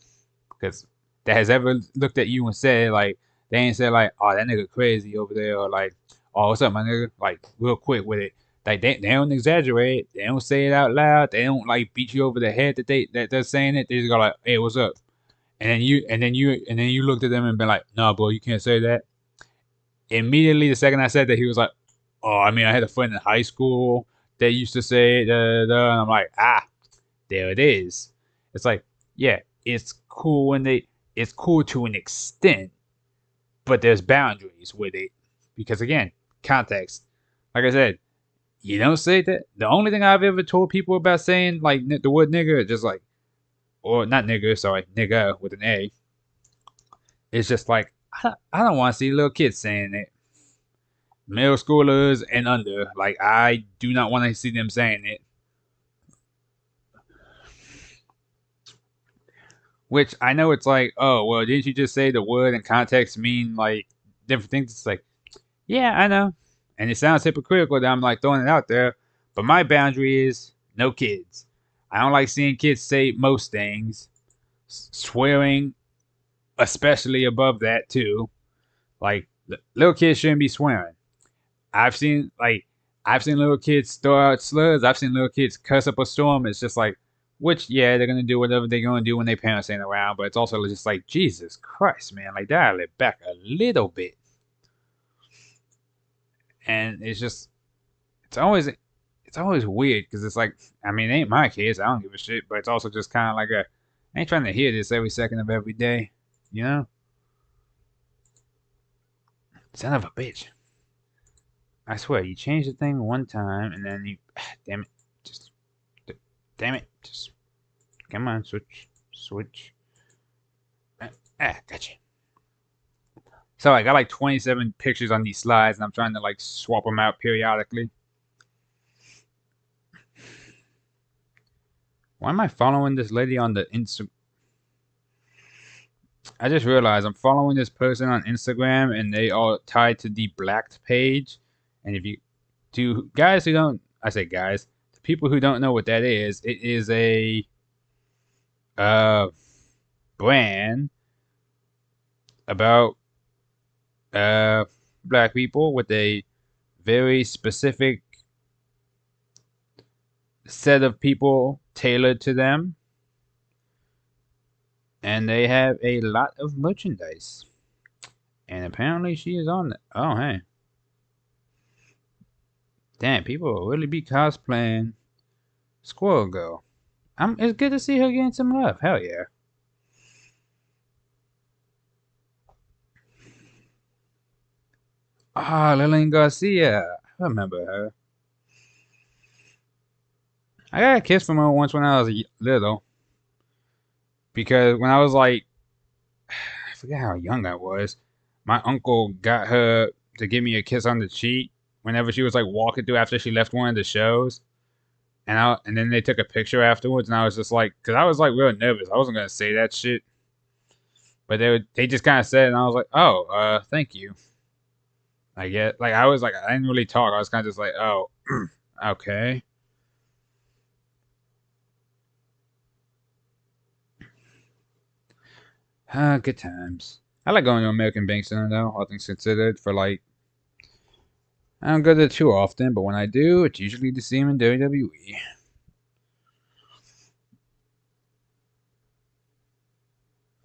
because that has ever looked at you and said like, they ain't said like, oh, that nigga crazy over there, or like, oh, what's up, my nigga? Like, real quick with it. Like, they don't exaggerate. They don't say it out loud. They don't like beat you over the head that they're saying it. They just go like, hey, what's up? And then you looked at them and been like, nah, bro, you can't say that. Immediately, the second I said that, he was like, oh, I mean, I had a friend in high school that used to say it, da, da, da. And I'm like, there it is. It's like, yeah, it's cool it's cool to an extent, but there's boundaries with it. Because again, context. Like I said, you don't say that. The only thing I've ever told people about saying like the word nigger, just like, or not nigger, sorry, nigga with an A, it's just like, I don't want to see little kids saying it. Middle schoolers and under, like, I do not want to see them saying it. Which I know it's like, oh well, didn't you just say the word and context mean like different things? It's like, yeah, I know, and it sounds hypocritical that I'm like throwing it out there, but my boundary is no kids. I don't like seeing kids say most things, swearing, especially above that too. Like little kids shouldn't be swearing. I've seen like I've seen little kids throw out slurs. I've seen little kids cuss up a storm. It's just like, which yeah, they're gonna do whatever they're gonna do when their parents ain't around. But it's also just like Jesus Christ, man, like dial it back a little bit. And it's always weird because it's like I mean, it ain't my kids. I don't give a shit. But it's also just kind of like I ain't trying to hear this every second of every day. You know, son of a bitch. I swear, you change the thing one time and then you, damn it, just, damn it, just, come on, switch. Gotcha. So I got like 27 pictures on these slides and I'm trying to like swap them out periodically. Why am I following this lady on the Insta? I just realized I'm following this person on Instagram and they all tied to the Blacked page. And if you, to guys who don't, I say guys, to people who don't know what that is, it is a uh brand about black people with a very specific set of people tailored to them, and they have a lot of merchandise. And apparently she is on it. Oh hey, damn, people will really be cosplaying Squirrel Girl. It's good to see her getting some love. Hell yeah. Ah, Lillian Garcia. I remember her. I got a kiss from her once when I was little. Because when I was like, I forget how young I was, my uncle got her to give me a kiss on the cheek whenever she was like walking through after she left one of the shows. And then they took a picture afterwards, and I was just like, because I was like real nervous. I wasn't gonna say that shit, but they just kind of said it, and I was like, oh, thank you. I get like I was like I didn't really talk. I was kind of just like, oh, okay. Good times. I like going to American Bank Center though, all things considered. For like, I don't go there too often, but when I do, it's usually to see him in WWE.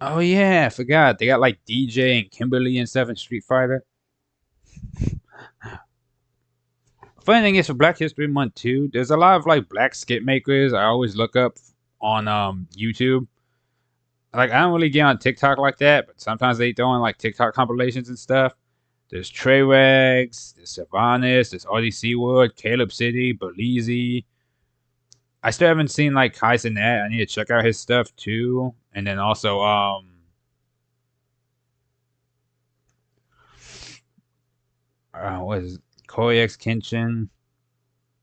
Oh yeah, I forgot. They got like DJ and Kimberly and stuff in Street Fighter. Funny thing is, for Black History Month too, there's a lot of like black skit makers I always look up on YouTube. Like I don't really get on TikTok like that, but sometimes they throw in like TikTok compilations and stuff. There's Trey Rags, there's Sylvanas, there's RDC Wood, Caleb City, Belize. I still haven't seen like Kaizen Net. I need to check out his stuff too. And then also what is it? Corey X Kenshin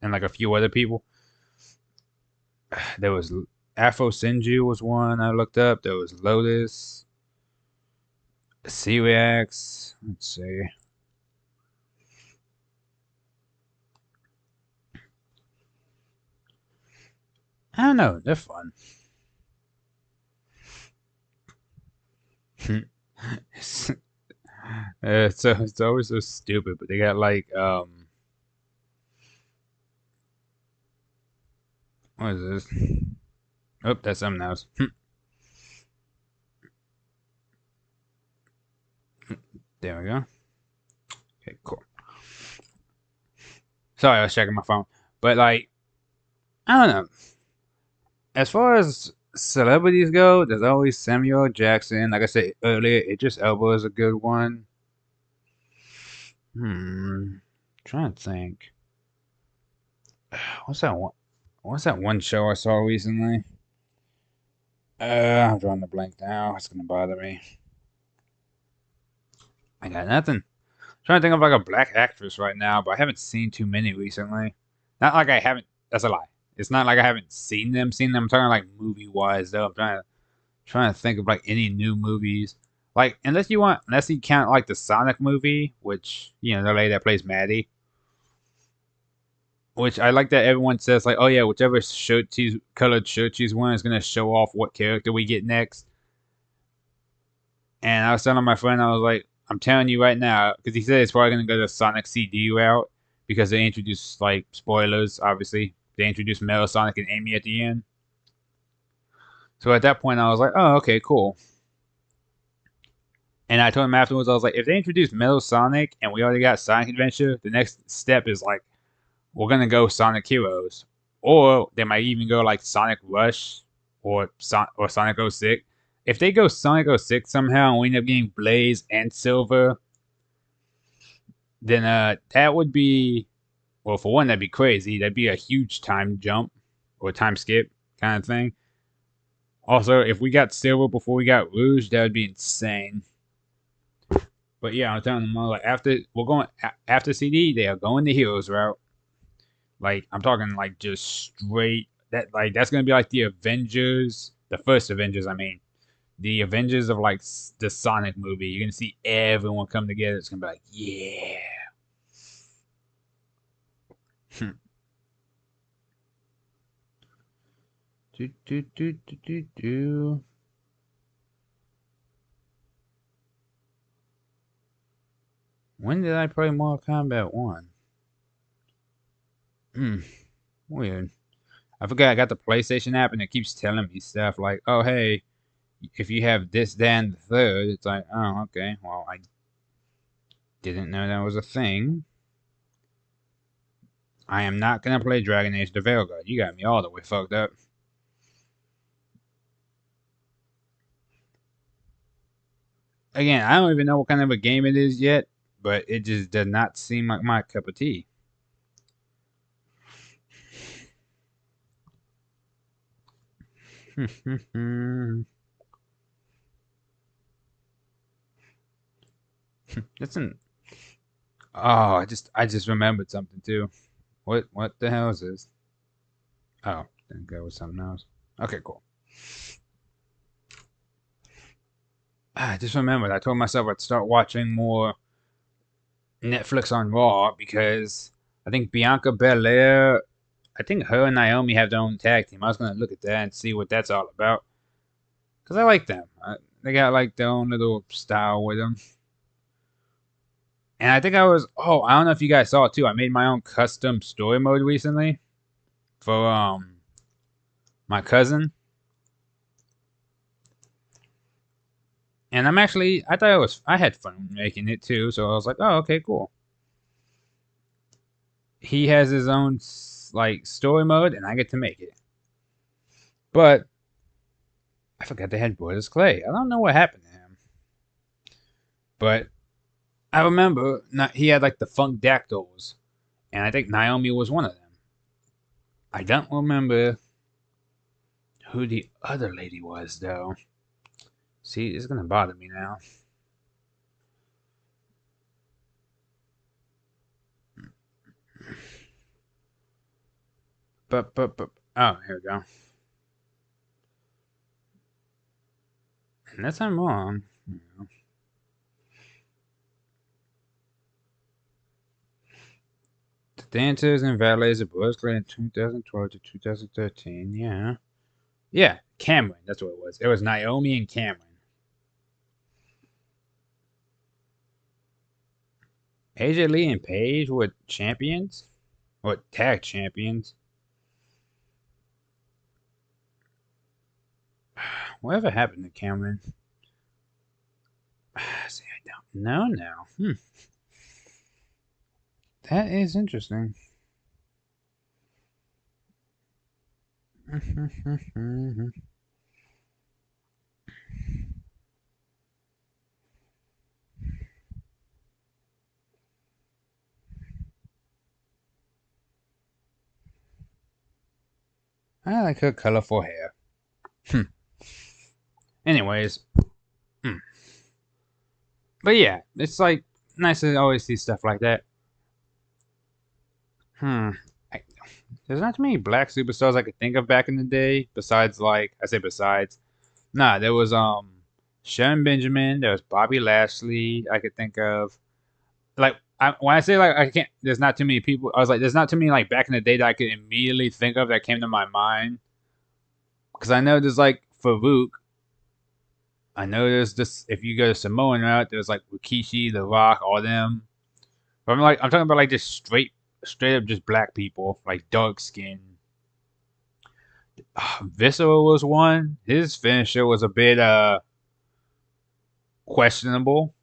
and like a few other people. There was Afro Senju was one I looked up. There was Lotus, C-Reax. Let's see. I don't know. They're fun. It's always so stupid, but they got like what is this? Oh, that's something else. There we go. Okay, cool. Sorry, I was checking my phone, but like I don't know. As far as celebrities go, there's always Samuel Jackson. Like I said earlier, Idris Elba is a good one. Trying to think. What's that one? What's that one show I saw recently? I'm drawing the blank now. It's gonna bother me. I got nothing. Trying to think of like a black actress right now, but I haven't seen too many recently. Not like I haven't. That's a lie. It's not like I haven't seen them. I'm talking like movie wise though. I'm trying to Trying to think of like any new movies. Like unless you count like the Sonic movie, which the lady that plays Maddie. Which I like that everyone says like, oh yeah, whichever colored shirt she's wearing is gonna show off what character we get next. And I was telling my friend, I was like, I'm telling you right now, because he said it's probably gonna go the Sonic CD route because they introduced like spoilers, obviously. They introduced Metal Sonic and Amy at the end. So at that point I was like, oh okay, cool. And I told him afterwards, I was like, if they introduce Metal Sonic and we already got Sonic Adventure, the next step is like we're gonna go Sonic Heroes, or they might even go like Sonic Rush or Sonic 06. If they go Sonic 06 somehow and we end up getting Blaze and Silver, then that would be, well, for one, that'd be crazy. That'd be a huge time jump or time skip kind of thing. Also, if we got Silver before we got Rouge, that would be insane. But yeah, I'm telling them like after CD, they are going the Heroes route. Like I'm talking like just straight that's gonna be like the Avengers, the first Avengers. I mean, the Avengers of like the Sonic movie. You're gonna see everyone come together. It's gonna be like, yeah. do, do, do, do, do, do. When did I play Mortal Kombat 1? Weird. I forgot I got the PlayStation app and it keeps telling me stuff like, oh, hey, if you have this, then the third, it's like, oh, okay. Well, I didn't know that was a thing. I am not going to play Dragon Age the Veilguard. You got me all the way fucked up. Again, I don't even know what kind of a game it is yet, but it just does not seem like my cup of tea. Listen. Oh, I just remembered something too. What the hell is this? Oh, didn't go with something else. Okay, cool. I just remembered. I told myself I'd start watching more Netflix on Raw because I think Bianca Belair, I think her and Naomi have their own tag team. I was gonna look at that and see what that's all about because I like them. They got like their own little style with them. And I think I don't know if you guys saw it too. I made my own custom story mode recently for my cousin. And I thought I had fun making it too, so I was like, oh, okay, cool. He has his own like story mode, and I get to make it. But I forgot they had Borders Clay. I don't know what happened to him, but I remember he had like the Funk Dactyls, and I think Naomi was one of them. I don't remember who the other lady was though. See, it's gonna bother me now. But oh, here we go. Unless I'm wrong. The dancers and valets of Borders Clay in 2012 to 2013. Yeah. Yeah, Cameron. That's what it was. It was Naomi and Cameron. AJ Lee and Paige were champions? Or tag champions? Whatever happened to Cameron? See, I don't know now. That is interesting. I like her colorful hair. Anyways. But yeah, it's like nice to always see stuff like that. There's not too many black superstars I could think of back in the day. Besides, like, I say besides. Nah, there was Sharon Benjamin. There was Bobby Lashley. I could think of like when I say like I can't. There's not too many people. I was like, there's not too many like back in the day that I could immediately think of that came to my mind. Because I know there's like Farouk. I know there's this. If you go to Samoan route, there's like Rikishi, The Rock, all them. But I'm talking about like just straight up just black people, like dark skin. Viscera was one. His finisher was a bit questionable.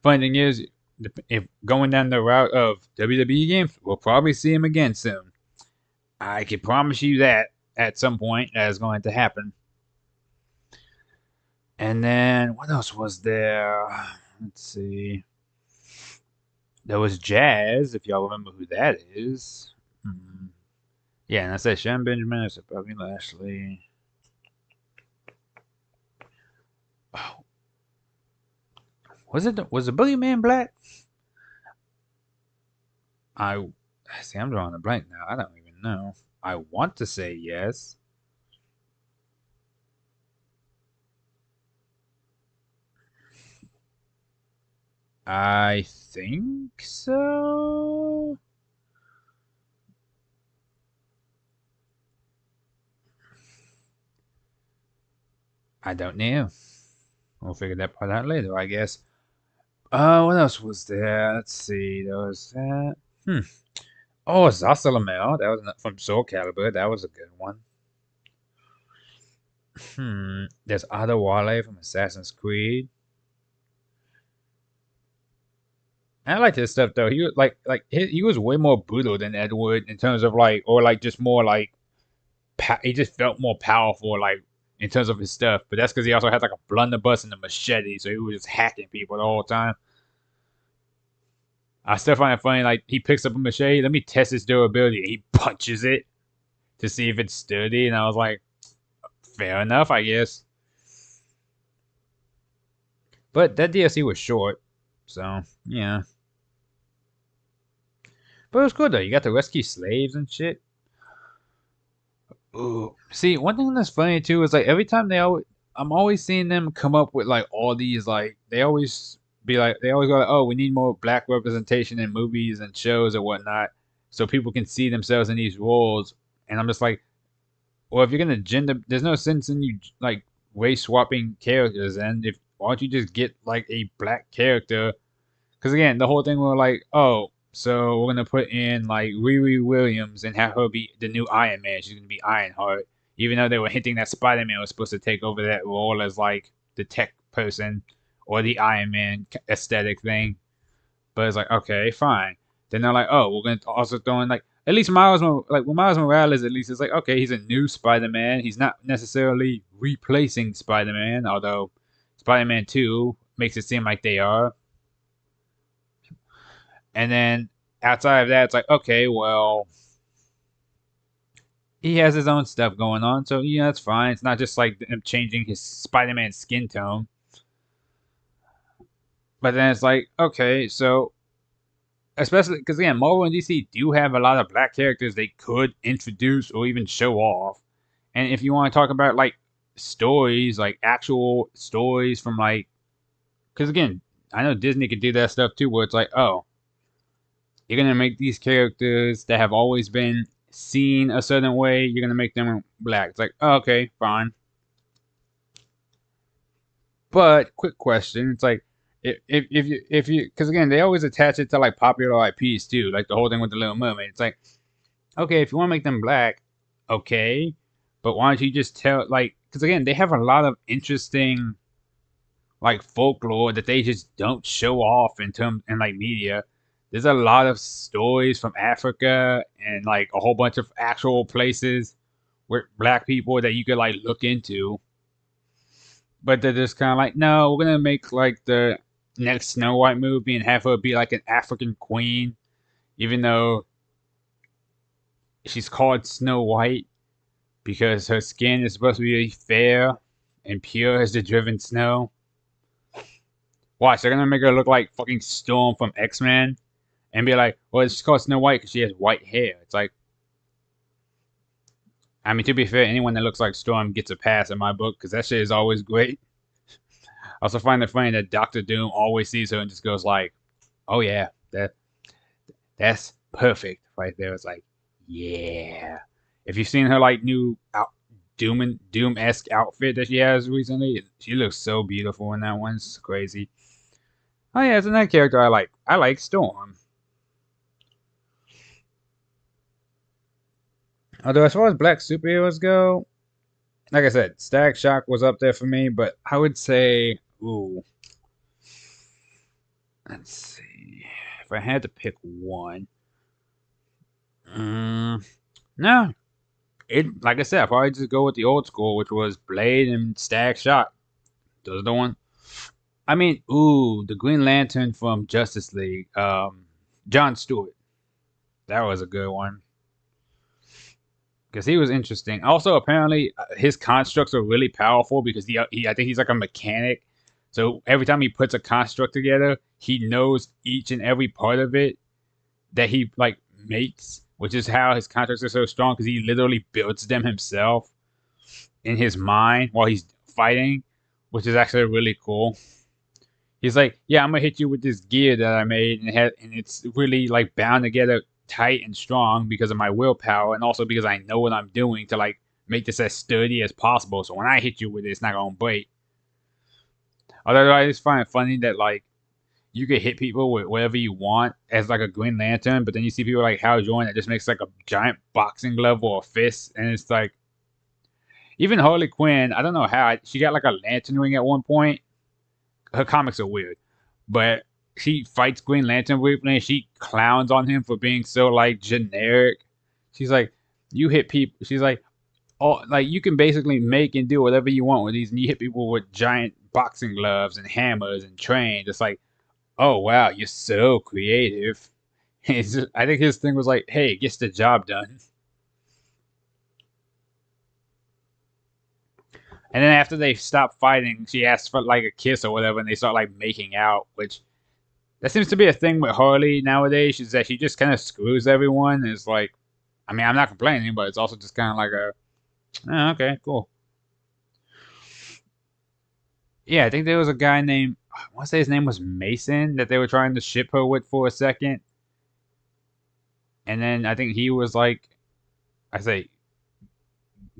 Funny thing is, if going down the route of WWE games, we'll probably see him again soon. I can promise you that at some point that is going to happen. And then what else was there? Let's see. There was Jazz, if y'all remember who that is. Yeah, and I said Sharon Benjamin, I said Bobby Lashley. Oh, was the Bully Man black? I see. I'm drawing a blank now. I don't even know. I want to say yes. I think so. I don't know. We'll figure that part out later, I guess. What else was there? Let's see. There was that. Oh, Zasalamel. That was from Soul Calibur. That was a good one. There's Adewale from Assassin's Creed. I like his stuff though. He was he was way more brutal than Edward in terms of like, or like just more like he just felt more powerful like in terms of his stuff. But that's because he also had like a blunderbuss and a machete, so he was just hacking people the whole time. I still find it funny, like he picks up a machete, let me test its durability. He punches it to see if it's sturdy, and I was like, fair enough, I guess. But that DLC was short, so yeah. But it was cool though. You got to rescue slaves and shit. Ooh. See, one thing that's funny too is like every time I'm always seeing them come up with like all these like they always go like, oh, we need more black representation in movies and shows and whatnot, so people can see themselves in these roles. And I'm just like, well, if you're gonna gender, there's no sense in you like race swapping characters. And if why don't you just get like a black character? Because again, the whole thing we're like, oh, so we're gonna put in like Riri Williams and have her be the new Iron Man. She's gonna be Ironheart, even though they were hinting that Spider Man was supposed to take over that role as like the tech person or the Iron Man aesthetic thing. But it's like, okay, fine. Then they're like, oh, we're gonna also throw in like at least Miles Morales. At least it's like, okay, he's a new Spider Man. He's not necessarily replacing Spider Man, although Spider Man 2 makes it seem like they are. And then outside of that, it's like, okay, well, he has his own stuff going on, so yeah, that's fine. It's not just like him changing his Spider-Man skin tone. But then it's like, okay, so especially because again, Marvel and DC do have a lot of black characters they could introduce or even show off. And if you want to talk about like stories, like actual stories from like, because again, I know Disney could do that stuff too, where it's like, oh, you're gonna make these characters that have always been seen a certain way. You're gonna make them black. It's like, oh, okay, fine. But quick question: it's like, if you, because again, they always attach it to like popular IPs too, like the whole thing with the Little Mermaid. It's like, okay, if you want to make them black, okay, but why don't you just tell like, because again, they have a lot of interesting like folklore that they just don't show off in like media. There's a lot of stories from Africa and like a whole bunch of actual places with black people that you could like look into. But they're just kind of like, no, we're gonna make like the next Snow White movie and have her be like an African queen, even though she's called Snow White because her skin is supposed to be fair and pure as the driven snow. Watch, they're gonna make her look like fucking Storm from X-Men and be like, well, it's called Snow White because she has white hair. It's like, I mean, to be fair, anyone that looks like Storm gets a pass in my book because that shit is always great. I also find it funny that Doctor Doom always sees her and just goes like, "Oh yeah, that's perfect right there." It's like, yeah. If you've seen her like new Doom esque outfit that she has recently, she looks so beautiful in that one. It's crazy. Oh yeah, it's another character I like. I like Storm. Although as far as black superheroes go, like I said, Static Shock was up there for me, but I would say, ooh, let's see. If I had to pick one, mm, no, it like I said, I'd probably just go with the old school, which was Blade and Static Shock. Those are the one. I mean, ooh, the Green Lantern from Justice League, John Stewart. That was a good one because he was interesting. Also, apparently, his constructs are really powerful because I think he's like a mechanic. So every time he puts a construct together, he knows each and every part of it that he like makes, which is how his constructs are so strong because he literally builds them himself in his mind while he's fighting, which is actually really cool. He's like, yeah, I'm gonna hit you with this gear that I made, and it's really like bound together tight and strong because of my willpower, and also because I know what I'm doing to like make this as sturdy as possible. So when I hit you with it, it's not gonna break. Although I just find it funny that like you can hit people with whatever you want as like a Green Lantern, but then you see people like Hal Jordan that just makes like a giant boxing glove or a fist, and it's like even Harley Quinn. I don't know how she got like a lantern ring at one point. Her comics are weird, but she fights Green Lantern briefly and she clowns on him for being so like generic. She's like, you hit people. She's like, oh, like you can basically make and do whatever you want with these, and you hit people with giant boxing gloves and hammers and trains. It's like, oh wow, you're so creative. I think his thing was like, hey, gets the job done. And then after they stop fighting, she asks for like a kiss or whatever, and they start like making out, which that seems to be a thing with Harley nowadays. Is that she just kind of screws everyone. It's like, I mean, I'm not complaining, but it's also just kind of like a, oh, okay, cool. Yeah, I think there was a guy named, I want to say his name was Mason that they were trying to ship her with for a second, and then I think he was like, I say,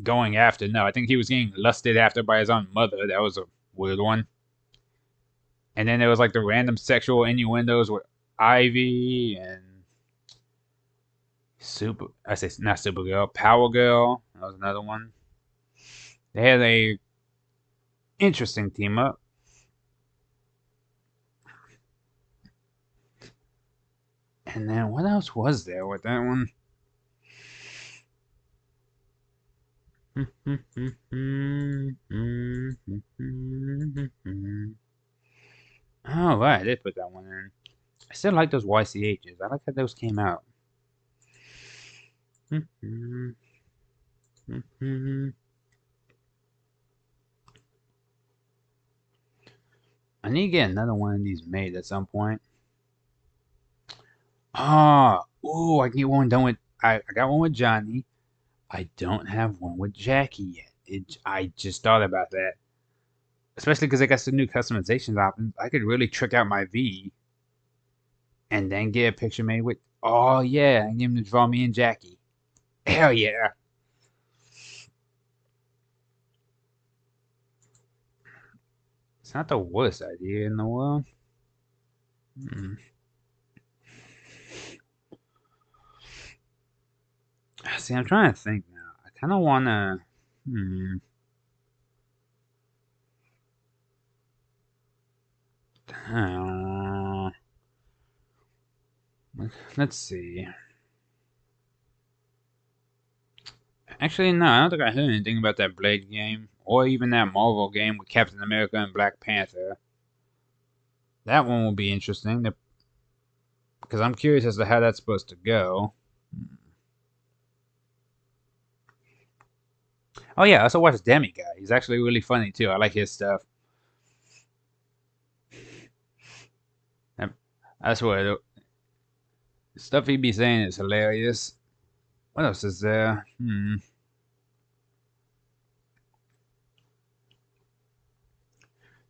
going after. No, I think he was getting lusted after by his own mother. That was a weird one. And then there was like the random sexual innuendos with Ivy and I say not Supergirl, Power Girl. That was another one. They had a interesting team up. And then what else was there with that one? Oh, right, they put that one in. I still like those YCHs. I like how those came out. I need to get another one of these made at some point. Ah, ooh, I get one done with. I got one with Johnny. I don't have one with Jackie yet. I just thought about that, especially because I got some new customizations options. I could really trick out my V and then get a picture made with. Oh yeah, and get him to draw me and Jackie. Hell yeah! It's not the worst idea in the world. Hmm. See, I'm trying to think now. I kind of want to. Hmm. Uh, let's see. Actually, no, I don't think I heard anything about that Blade game or even that Marvel game with Captain America and Black Panther. That one will be interesting because I'm curious as to how that's supposed to go. Oh yeah, I also watched Demi Guy. He's actually really funny too. I like his stuff. I swear, the stuff he be saying is hilarious. What else is there? Hmm.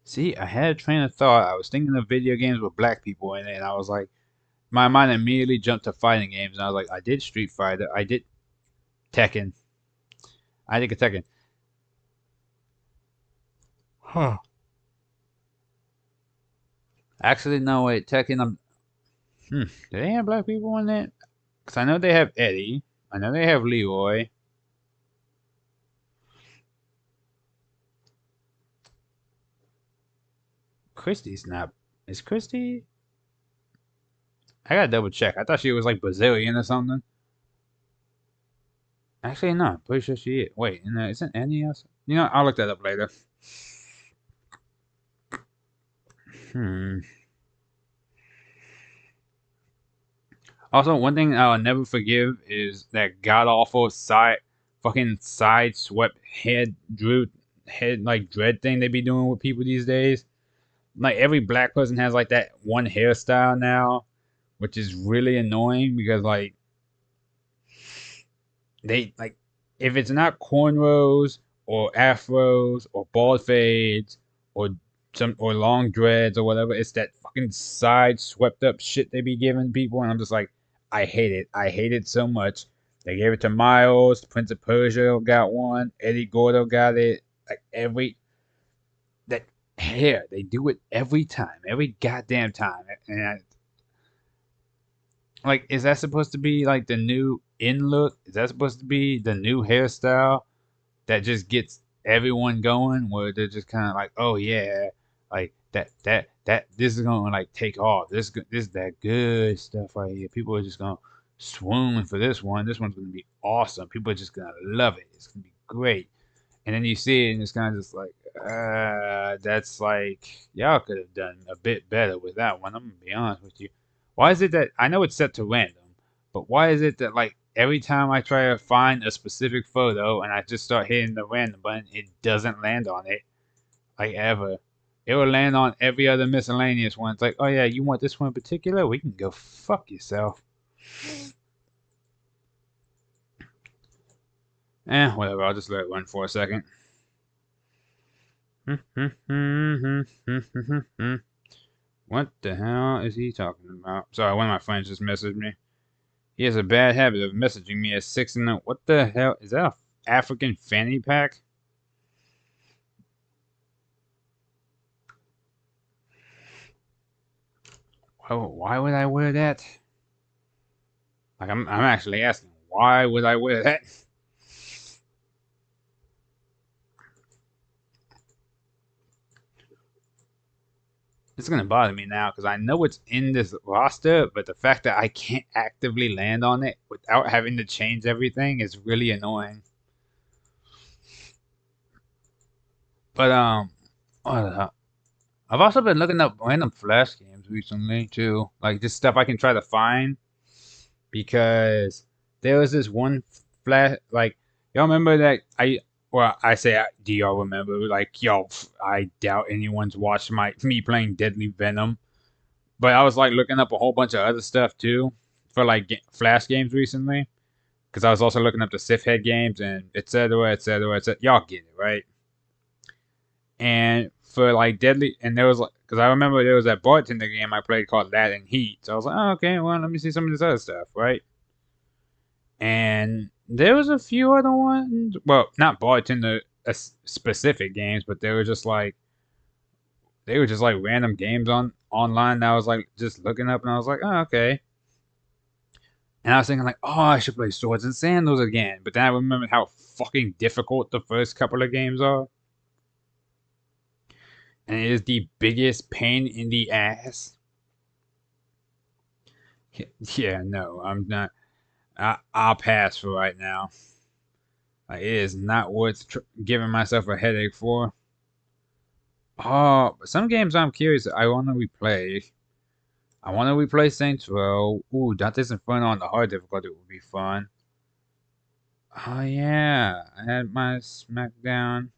See, I had a train of thought. I was thinking of video games with black people in it, and I was like, my mind immediately jumped to fighting games, and I was like, I did Street Fighter, I did Tekken, I did Tekken. Huh. Actually, no, wait, Tekken. Do they have black people in it? Because I know they have Eddie. I know they have Leroy. Christy's not. Is Christy? I gotta double check. I thought she was like Brazilian or something. Actually, no. I'm pretty sure she is. Wait, isn't Eddie else? You know, I'll look that up later. Hmm. Also, one thing I'll never forgive is that god awful fucking side swept head like dread thing they be doing with people these days. Like every black person has like that one hairstyle now, which is really annoying because like they like if it's not cornrows or afros or bald fades or or long dreads or whatever, it's that fucking side swept up shit they be giving people, and I'm just like, I hate it. I hate it so much. They gave it to Miles, Prince of Persia got one, Eddie Gordo got it. Like every that hair, they do it every time, every goddamn time, and like, is that supposed to be like the new in look? Is that supposed to be the new hairstyle that just gets everyone going? Where they're just kind of like, oh yeah, like that this is gonna like take off. This is that good stuff right here. People are just gonna swoon for this one. This one's gonna be awesome. People are just gonna love it. It's gonna be great. And then you see it, and it's kind of just like, that's like y'all could have done a bit better with that one. I'm gonna be honest with you. Why is it that I know it's set to random, but why is it that like every time I try to find a specific photo and I just start hitting the random button, it doesn't land on it like ever. It will land on every other miscellaneous one. It's like, oh yeah, you want this one in particular? We can go fuck yourself. Whatever. I'll just let it run for a second. What the hell is he talking about? Sorry, one of my friends just messaged me. He has a bad habit of messaging me at 6 in the. What the hell? Is that a African fanny pack? Why would I wear that? Like, I'm actually asking, why would I wear that? It's gonna bother me now because I know it's in this roster, but the fact that I can't actively land on it without having to change everything is really annoying. But what the hell? I've also been looking up random Flash games recently too, like just stuff I can try to find because there was this one Flash. Like, y'all remember that I say, do y'all remember? Like, y'all, I doubt anyone's watched me playing Deadly Venom. But I was like looking up a whole bunch of other stuff too for like Flash games recently because I was also looking up the Sith Head games and etc. etc. etc. Y'all get it, right? And for like Deadly, and there was like, because I remember there was that bartender game I played called Latin Heat. So I was like, oh, okay, well, let me see some of this other stuff, right? And there was a few other ones. Well, not bartender specific games, but they were just like random games on online that I was like just looking up, and I was like, oh, okay. And I was thinking like, oh, I should play Swords and Sandals again. But then I remembered how fucking difficult the first couple of games are, and it is the biggest pain in the ass. Yeah, no, I'm not. I'll pass for right now. Like, it is not worth giving myself a headache for. Oh, but some games I'm curious. I want to replay. I want to replay Saints Row. Ooh, Dante's Inferno on the hard difficulty would be fun. Oh yeah, I had my SmackDown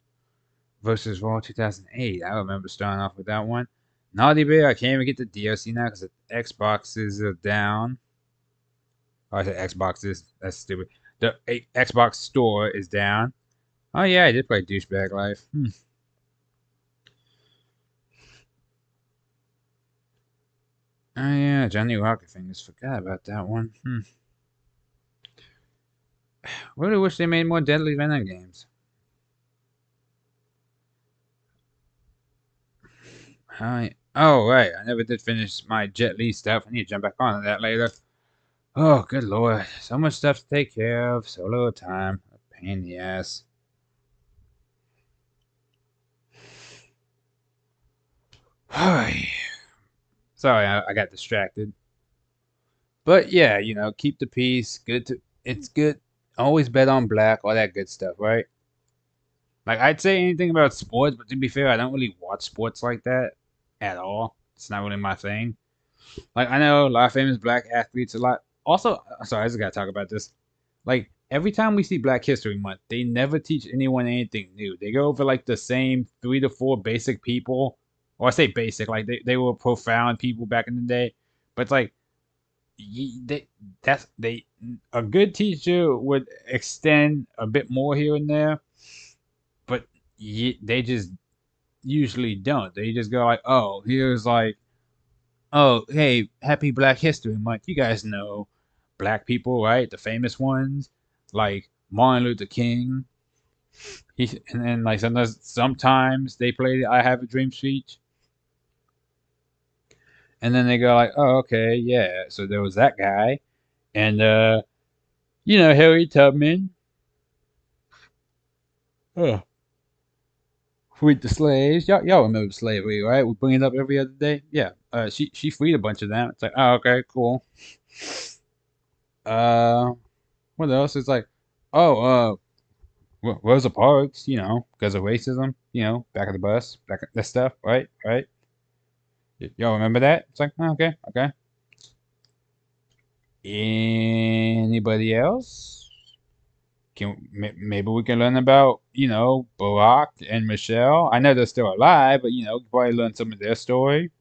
versus Raw 2008. I remember starting off with that one. Naughty Bear, I can't even get the DLC now because the Xboxes are down. Oh, I said Xboxes. That's stupid. The Xbox store is down. Oh yeah, I did play Douchebag Life. Oh yeah, Johnny Rocket Fingers. Forgot about that one. Really wish they made more Deadly Venom games. Oh right, I never did finish my Jet Li stuff. I need to jump back on that later. Oh, good lord, so much stuff to take care of, so little time. A pain in the ass. Sorry, I got distracted. But yeah, keep the peace. It's good. Always bet on black, all that good stuff, right? Like I'd say anything about sports, but to be fair, I don't really watch sports like that at all. It's not really my thing. Like I know a lot of famous black athletes a lot. Also, sorry, I just gotta talk about this. Like every time we see Black History Month, they never teach anyone anything new. They go over like the same 3 to 4 basic people, or I say basic, like they were profound people back in the day. But it's like they that's they a good teacher would extend a bit more here and there, but they just usually don't. They just go like, oh, here's like, oh, hey, happy Black History Month. You guys know black people, right? The famous ones, like Martin Luther King. And then like sometimes they play the "I Have a Dream" speech, and then they go like, oh, okay, yeah. So there was that guy, and Harriet Tubman, uh, freed the slaves. Y'all remember slavery, right? We bring it up every other day. Yeah. She freed a bunch of them. It's like, oh, okay, cool. Uh, what else? It's like, oh, Rosa Parks, because of racism, back of the bus, back of that stuff, right? Right? Y'all remember that? It's like, oh, okay, okay. Anybody else? Maybe we can learn about, Barack and Michelle. I know they're still alive, but probably learn some of their story.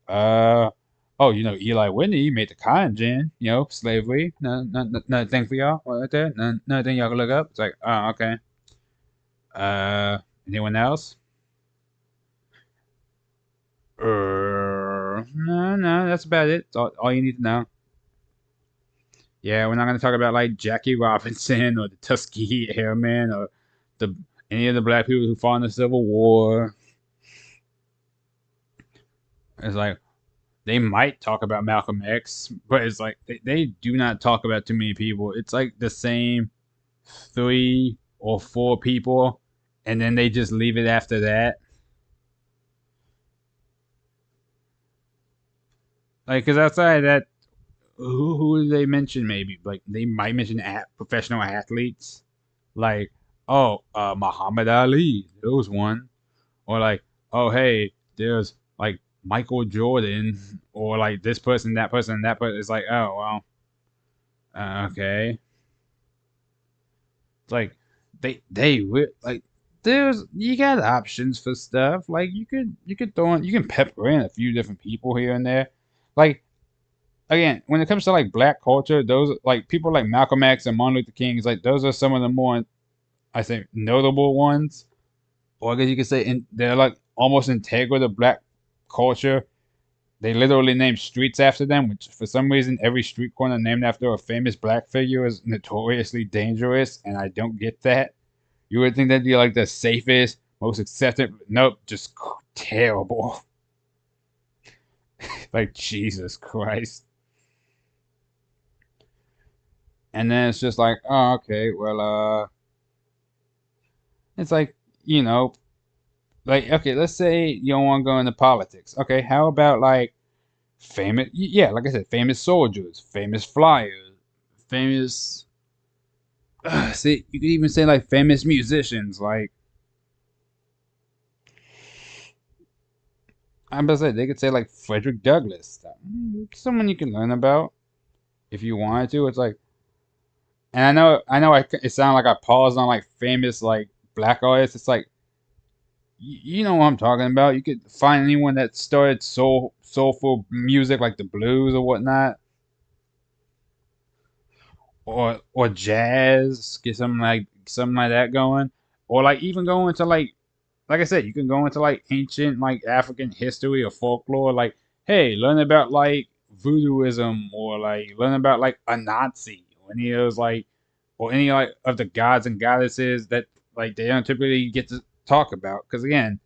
Uh, oh, Eli Whitney made the cotton gin, slavery. Another thing for y'all right there. Another thing y'all can look up. It's like, oh, okay. Anyone else? No, that's about it. That's all you need to know. Yeah, we're not gonna talk about like Jackie Robinson or the Tuskegee Airmen or the any of the black people who fought in the Civil War. It's like they might talk about Malcolm X, but it's like they do not talk about too many people. It's like the same 3 or 4 people, and then they just leave it after that. Like, because outside of that, who do they mention? Maybe like they might mention professional athletes, like Muhammad Ali. There was one, or like oh hey, there's like Michael Jordan, or like this person, that person, that person. It's like oh well, okay. It's like like there's you got options for stuff. Like you could throw in you can pepper in a few different people here and there. Like again, when it comes to like black culture, those like people like Malcolm X and Martin Luther King, like those are some of the more I think notable ones. Or I guess you could say they're like almost integral to black culture. They literally named streets after them, which for some reason every street corner named after a famous black figure is notoriously dangerous, and I don't get that. You would think that'd be like the safest, most accepted. Nope, just terrible. Like Jesus Christ. And then it's just like, oh, okay, well, it's like, you know, like, okay, let's say you don't want to go into politics. Okay, how about like famous, yeah, like I said, famous soldiers, famous flyers, famous, see, you could even say like famous musicians. Like, I'm about to say, they could say like Frederick Douglass, someone you can learn about if you wanted to. It's like, and it sounded like I paused on like famous like black artists. It's like, you know what I'm talking about. You could find anyone that started soulful music like the blues or whatnot, or jazz. Get something like that going, or like even go into like I said, you can go into like ancient like African history or folklore. Like hey, learn about like voodooism or like learn about like a Nazi or any of those like or any like of the gods and goddesses that like they don't typically get to talk about. Because again,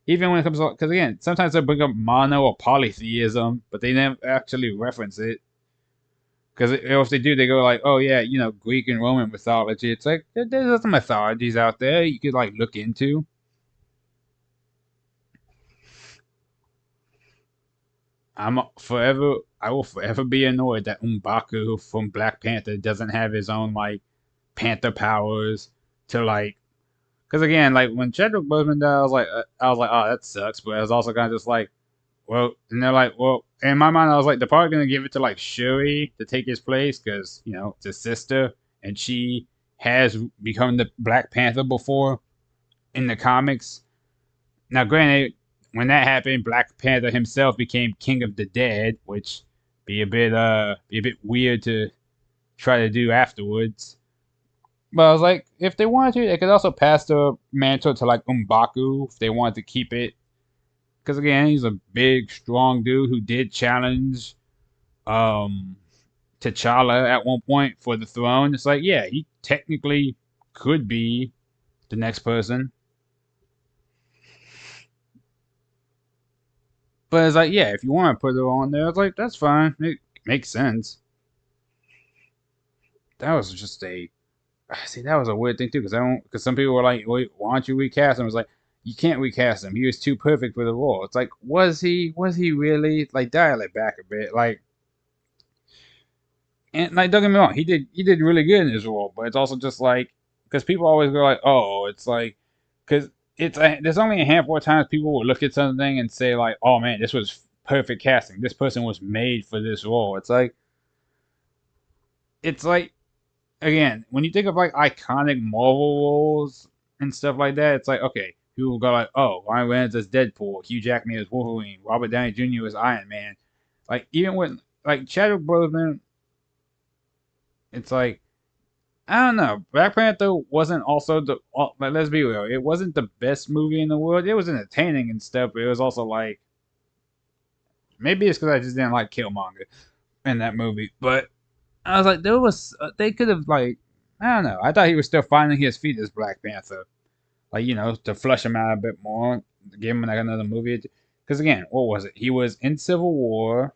even when it comes to because again, sometimes they bring up mono or polytheism, but they never actually reference it. Because if they do, they go like, "Oh yeah, Greek and Roman mythology." It's like there's other mythologies out there you could like look into. I will forever be annoyed that M'Baku from Black Panther doesn't have his own like Panther powers to like. Because again, like when Chadwick Boseman died, I was like, oh, that sucks. But I was also kind of just like, well, and they're like, well, in my mind, I was like, they're probably gonna give it to like Shuri to take his place because it's his sister and she has become the Black Panther before in the comics. Now, granted, when that happened, Black Panther himself became King of the Dead, which be a bit weird to try to do afterwards. But I was like, if they wanted to, they could also pass the mantle to like M'Baku if they wanted to keep it. Because again, he's a big, strong dude who did challenge um, T'Challa at one point for the throne. It's like, yeah, he technically could be the next person. But it's like, yeah, if you want to put it on there, it's like, that's fine. It makes sense. That was just a see, that was a weird thing too, because some people were like, "Wait, why don't you recast him?" I was like, "You can't recast him. He was too perfect for the role." It's like, was he? Was he really? Like, dial it back a bit. Like, and like, don't get me wrong, he did really good in his role, but it's also just like because people always go like, "Oh, it's like," because there's only a handful of times people will look at something and say like, "Oh man, this was perfect casting. This person was made for this role." It's like again, when you think of like iconic Marvel roles and stuff like that, it's like okay, people go like, oh, Ryan Reynolds as Deadpool, Hugh Jackman as Wolverine, Robert Downey Jr. as Iron Man. Like even with like Chadwick Boseman, it's like I don't know. Black Panther wasn't also like let's be real, it wasn't the best movie in the world. It was entertaining and stuff, but it was also like maybe it's because I just didn't like Killmonger in that movie, but I was like, there was they could have like I don't know. I thought he was still finding his feet as Black Panther, like to flush him out a bit more, give him like another movie. Because again, what was it? He was in Civil War,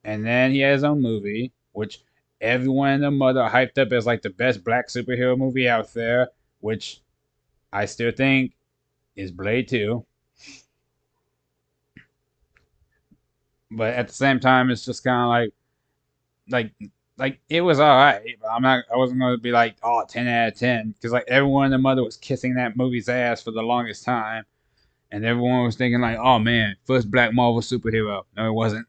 and then he had his own movie, which everyone and their mother hyped up as like the best black superhero movie out there, which I still think is Blade 2. But at the same time, it's just kind of like it was all right, but I wasn't going to be like, oh, 10 out of 10 because like everyone and their mother was kissing that movie's ass for the longest time, and everyone was thinking like, oh man, first black Marvel superhero. No, it wasn't,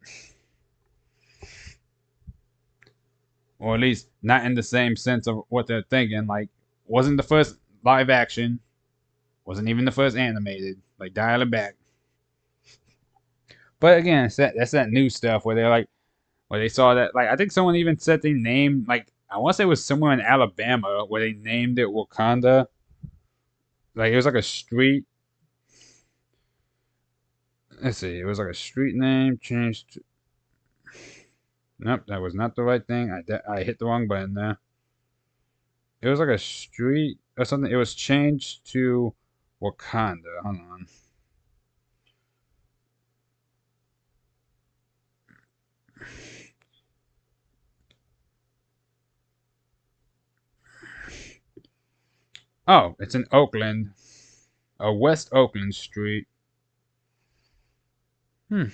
or at least not in the same sense of what they're thinking. Like, wasn't the first live action, wasn't even the first animated. Like, dial it back. But again, that's that new stuff where they're like where they saw that like I think someone even said they named like I want to say it was somewhere in Alabama where they named it Wakanda. Like it was like a street. Let's see, it was like a street name changed. Nope, that was not the right thing. I hit the wrong button there. It was like a street or something. It was changed to Wakanda. Hold on. Oh, it's in Oakland, West Oakland Street. Hmm,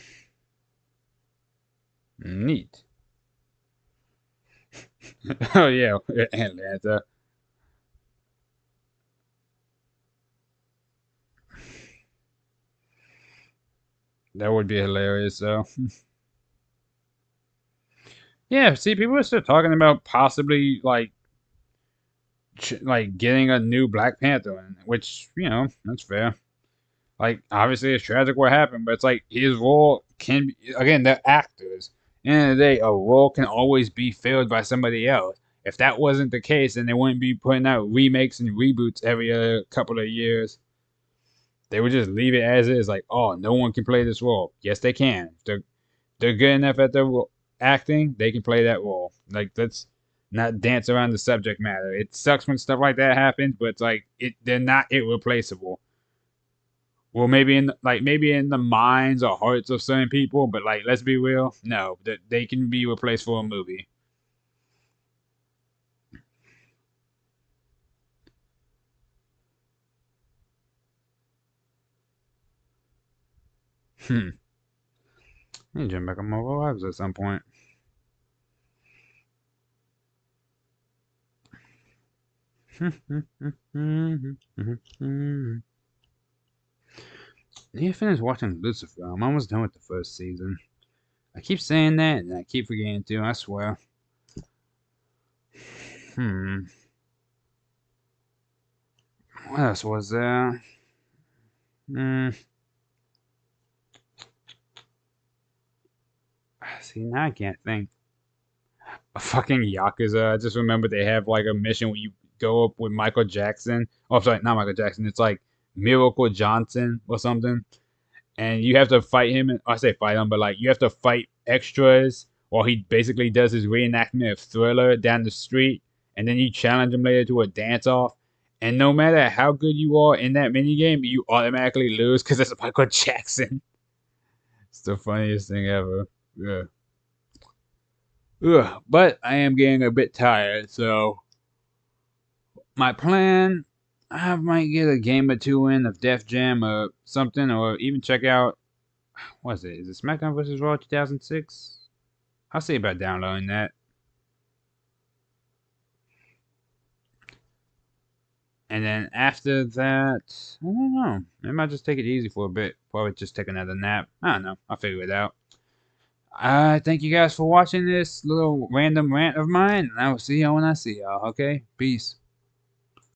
neat. Oh yeah, Atlanta. That would be hilarious though. Yeah, see, people are still talking about possibly like getting a new Black Panther, in, which that's fair. Like obviously it's tragic what happened, but it's like his role can be, again they're actors. At the end of the day, a role can always be filled by somebody else. If that wasn't the case, then they wouldn't be putting out remakes and reboots every couple of years. They would just leave it as is, like, oh, no one can play this role. Yes, they can. If they're good enough at their acting, they can play that role. Like, let's not dance around the subject matter. It sucks when stuff like that happens, but it's like they're not irreplaceable. Well, maybe in the minds or hearts of certain people, but like, let's be real, no, that they can be replaced for a movie. Hmm. I need to jump back on Mobile Lives at some point. Yeah, I finished watching Lucifer. I'm almost done with the first season. I keep saying that, and I keep forgetting to. I swear. Hmm. What else was there? Hmm. See, now I can't think. A fucking Yakuza. I just remember they have like a mission where you go up with Michael Jackson. Oh, sorry, not Michael Jackson. It's like Miracle Johnson or something. And you have to fight him. And I say fight him, but like you have to fight extras while he basically does his reenactment of Thriller down the street. And then you challenge him later to a dance off. And no matter how good you are in that minigame, you automatically lose because it's Michael Jackson. It's the funniest thing ever. Yeah. Ugh, but I am getting a bit tired, so my plan, I might get a game or two in of Def Jam or something, or even check out, what is it? Is it SmackDown vs. Raw 2006? I'll see about downloading that. And then after that, I don't know. I might just take it easy for a bit. Probably just take another nap. I don't know. I'll figure it out. I thank you guys for watching this little random rant of mine, and I will see y'all when I see y'all, okay? Peace.